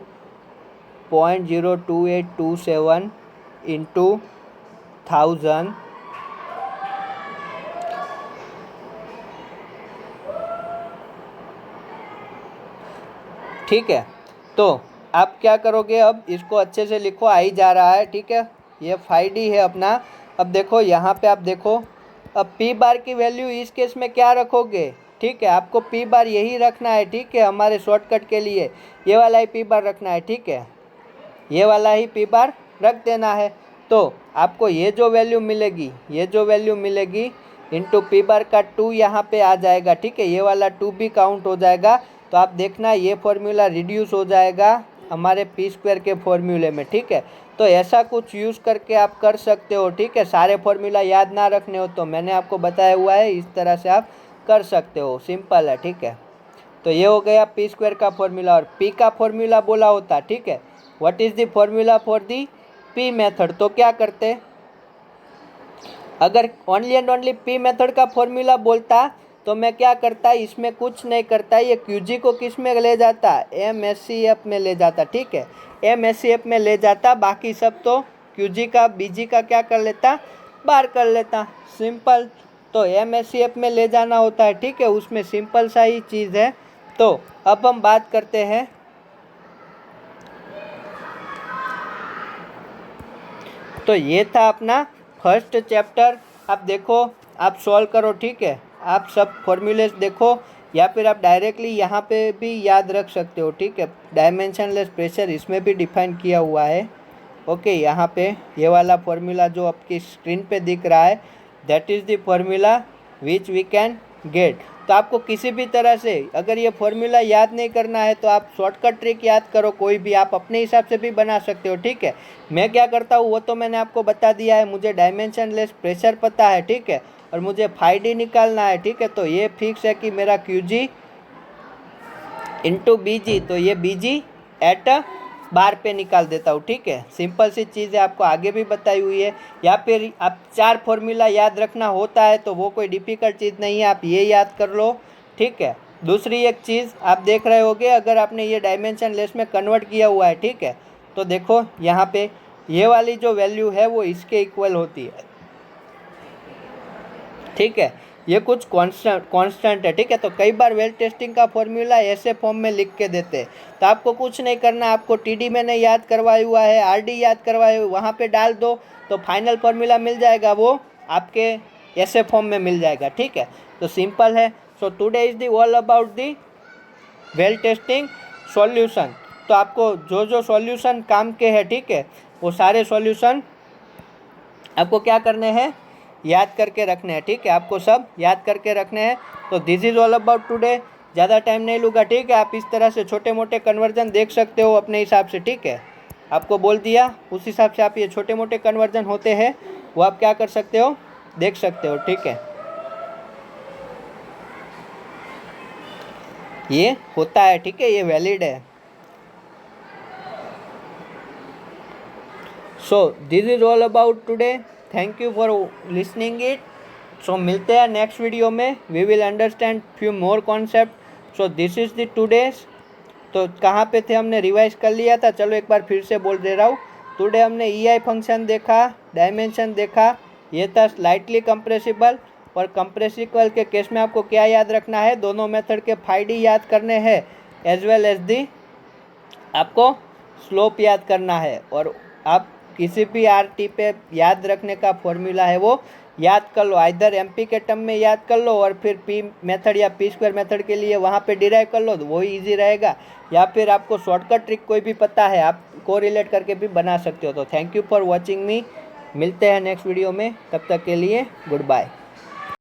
0.02827 इंटू 1000 ठीक है। तो आप क्या करोगे, अब इसको अच्छे से लिखो, आ ही जा रहा है, ठीक है। ये फाई डी है अपना। अब देखो यहाँ पे आप देखो, अब पी बार की वैल्यू इस केस में क्या रखोगे, ठीक है, आपको पी बार यही रखना है, ठीक है, हमारे शॉर्टकट के लिए ये वाला ही पी बार रखना है, ठीक है, ये वाला ही पी बार रख देना है। तो आपको ये जो वैल्यू मिलेगी, ये जो वैल्यू मिलेगी इंटू पी बार का 2 यहाँ पे आ जाएगा, ठीक है, ये वाला 2 भी काउंट हो जाएगा। तो आप देखना ये फॉर्मूला रिड्यूस हो जाएगा हमारे पी स्क्वायर के फॉर्मूले में, ठीक है। तो ऐसा कुछ यूज़ करके आप कर सकते हो, ठीक है। सारे फॉर्मूला याद ना रखने हो तो मैंने आपको बताया हुआ है, इस तरह से आप कर सकते हो, सिंपल है, ठीक है। तो ये हो गया पी स्क्वायर का फॉर्मूला। और पी का फॉर्मूला बोला होता, ठीक है, what is the formula for the P method. तो क्या करते, अगर only and only P method का फॉर्मूला बोलता तो मैं क्या करता, इसमें कुछ नहीं करता, ये क्यूजी को किस में ले जाता, MSCF में ले जाता, ठीक है, MSCF में ले जाता, बाकी सब तो क्यूजी का बीजी का क्या कर लेता, बाहर कर लेता, सिंपल। तो MSCF में ले जाना होता है, ठीक है, उसमें सिंपल सा ही चीज़ है। तो अब हम बात करते हैं, तो ये था अपना फर्स्ट चैप्टर। अब देखो आप सॉल्व करो, ठीक है। आप सब फॉर्मूलेस देखो, या फिर आप डायरेक्टली यहाँ पे भी याद रख सकते हो, ठीक है। डायमेंशनलेस प्रेशर इसमें भी डिफाइन किया हुआ है, ओके। यहाँ पे ये वाला फॉर्मूला जो आपकी स्क्रीन पे दिख रहा है, that is the formula which we can get. तो आपको किसी भी तरह से अगर ये फॉर्मूला याद नहीं करना है तो आप शॉर्टकट ट्रिक याद करो, कोई भी आप अपने हिसाब से भी बना सकते हो, ठीक है। मैं क्या करता हूँ वो तो मैंने आपको बता दिया है। मुझे डायमेंशनलेस प्रेशर पता है, ठीक है, और मुझे फाइडी निकालना है, ठीक है। तो ये फिक्स है कि मेरा QG इंटू BG, तो ये BG एट बार पे निकाल देता हूँ, ठीक है। सिंपल सी चीज़ है, आपको आगे भी बताई हुई है। या फिर आप 4 फॉर्मूला याद रखना होता है तो वो कोई डिफ़िकल्ट चीज़ नहीं है, आप ये याद कर लो, ठीक है। दूसरी एक चीज़ आप देख रहे होगे, अगर आपने ये डायमेंशन लेस में कन्वर्ट किया हुआ है, ठीक है, तो देखो यहाँ पे ये वाली जो वैल्यू है वो इसके इक्वल होती है, ठीक है। ये कुछ कांस्टेंट है, ठीक है। तो कई बार वेल टेस्टिंग का फॉर्मूला ऐसे फॉर्म में लिख के देते हैं, तो आपको कुछ नहीं करना, आपको TD मैंने याद करवाया हुआ है, RD याद करवाया हुआ, वहाँ पे डाल दो तो फाइनल फॉर्मूला मिल जाएगा, वो आपके ऐसे फॉर्म में मिल जाएगा, ठीक है। तो सिंपल है। So today is the all about the well testing solution. तो आपको जो जो सॉल्यूशन काम के हैं, ठीक है, वो सारे सॉल्यूशन आपको क्या करने हैं, याद करके रखने हैं, ठीक है। आपको सब याद करके रखने हैं। तो this is all about today. ज़्यादा टाइम नहीं लूँगा, ठीक है। आप इस तरह से छोटे मोटे कन्वर्जन देख सकते हो अपने हिसाब से, ठीक है। आपको बोल दिया उस हिसाब से आप ये छोटे मोटे कन्वर्जन होते हैं वो आप क्या कर सकते हो, देख सकते हो, ठीक है। ये होता है, ठीक है, ये वैलिड है। So this is all about today. Thank you for listening it. So मिलते हैं नेक्स्ट वीडियो में, we will understand few more concept. So this is the today's. तो कहाँ पे थे, हमने रिवाइज कर लिया था, चलो एक बार फिर से बोल दे रहा हूँ। टुडे हमने EI फंक्शन देखा, डायमेंशन देखा, ये था स्लाइटली कंप्रेसिबल। और कंप्रेसिबल के केस में आपको क्या याद रखना है, दोनों मेथड के फाइडी याद करने हैं, एज वेल एज दी आपको स्लोप याद करना है। और आप किसी भी RT पे याद रखने का फॉर्मूला है वो याद कर लो, आइदर MP के टर्म में याद कर लो और फिर P मेथड या P² मेथड के लिए वहाँ पे डिराइव कर लो, तो वही इजी रहेगा। या फिर आपको शॉर्टकट ट्रिक कोई भी पता है, आप कोरिलेट करके भी बना सकते हो। तो थैंक यू फॉर वॉचिंग मी। मिलते हैं नेक्स्ट वीडियो में, तब तक के लिए गुड बाय।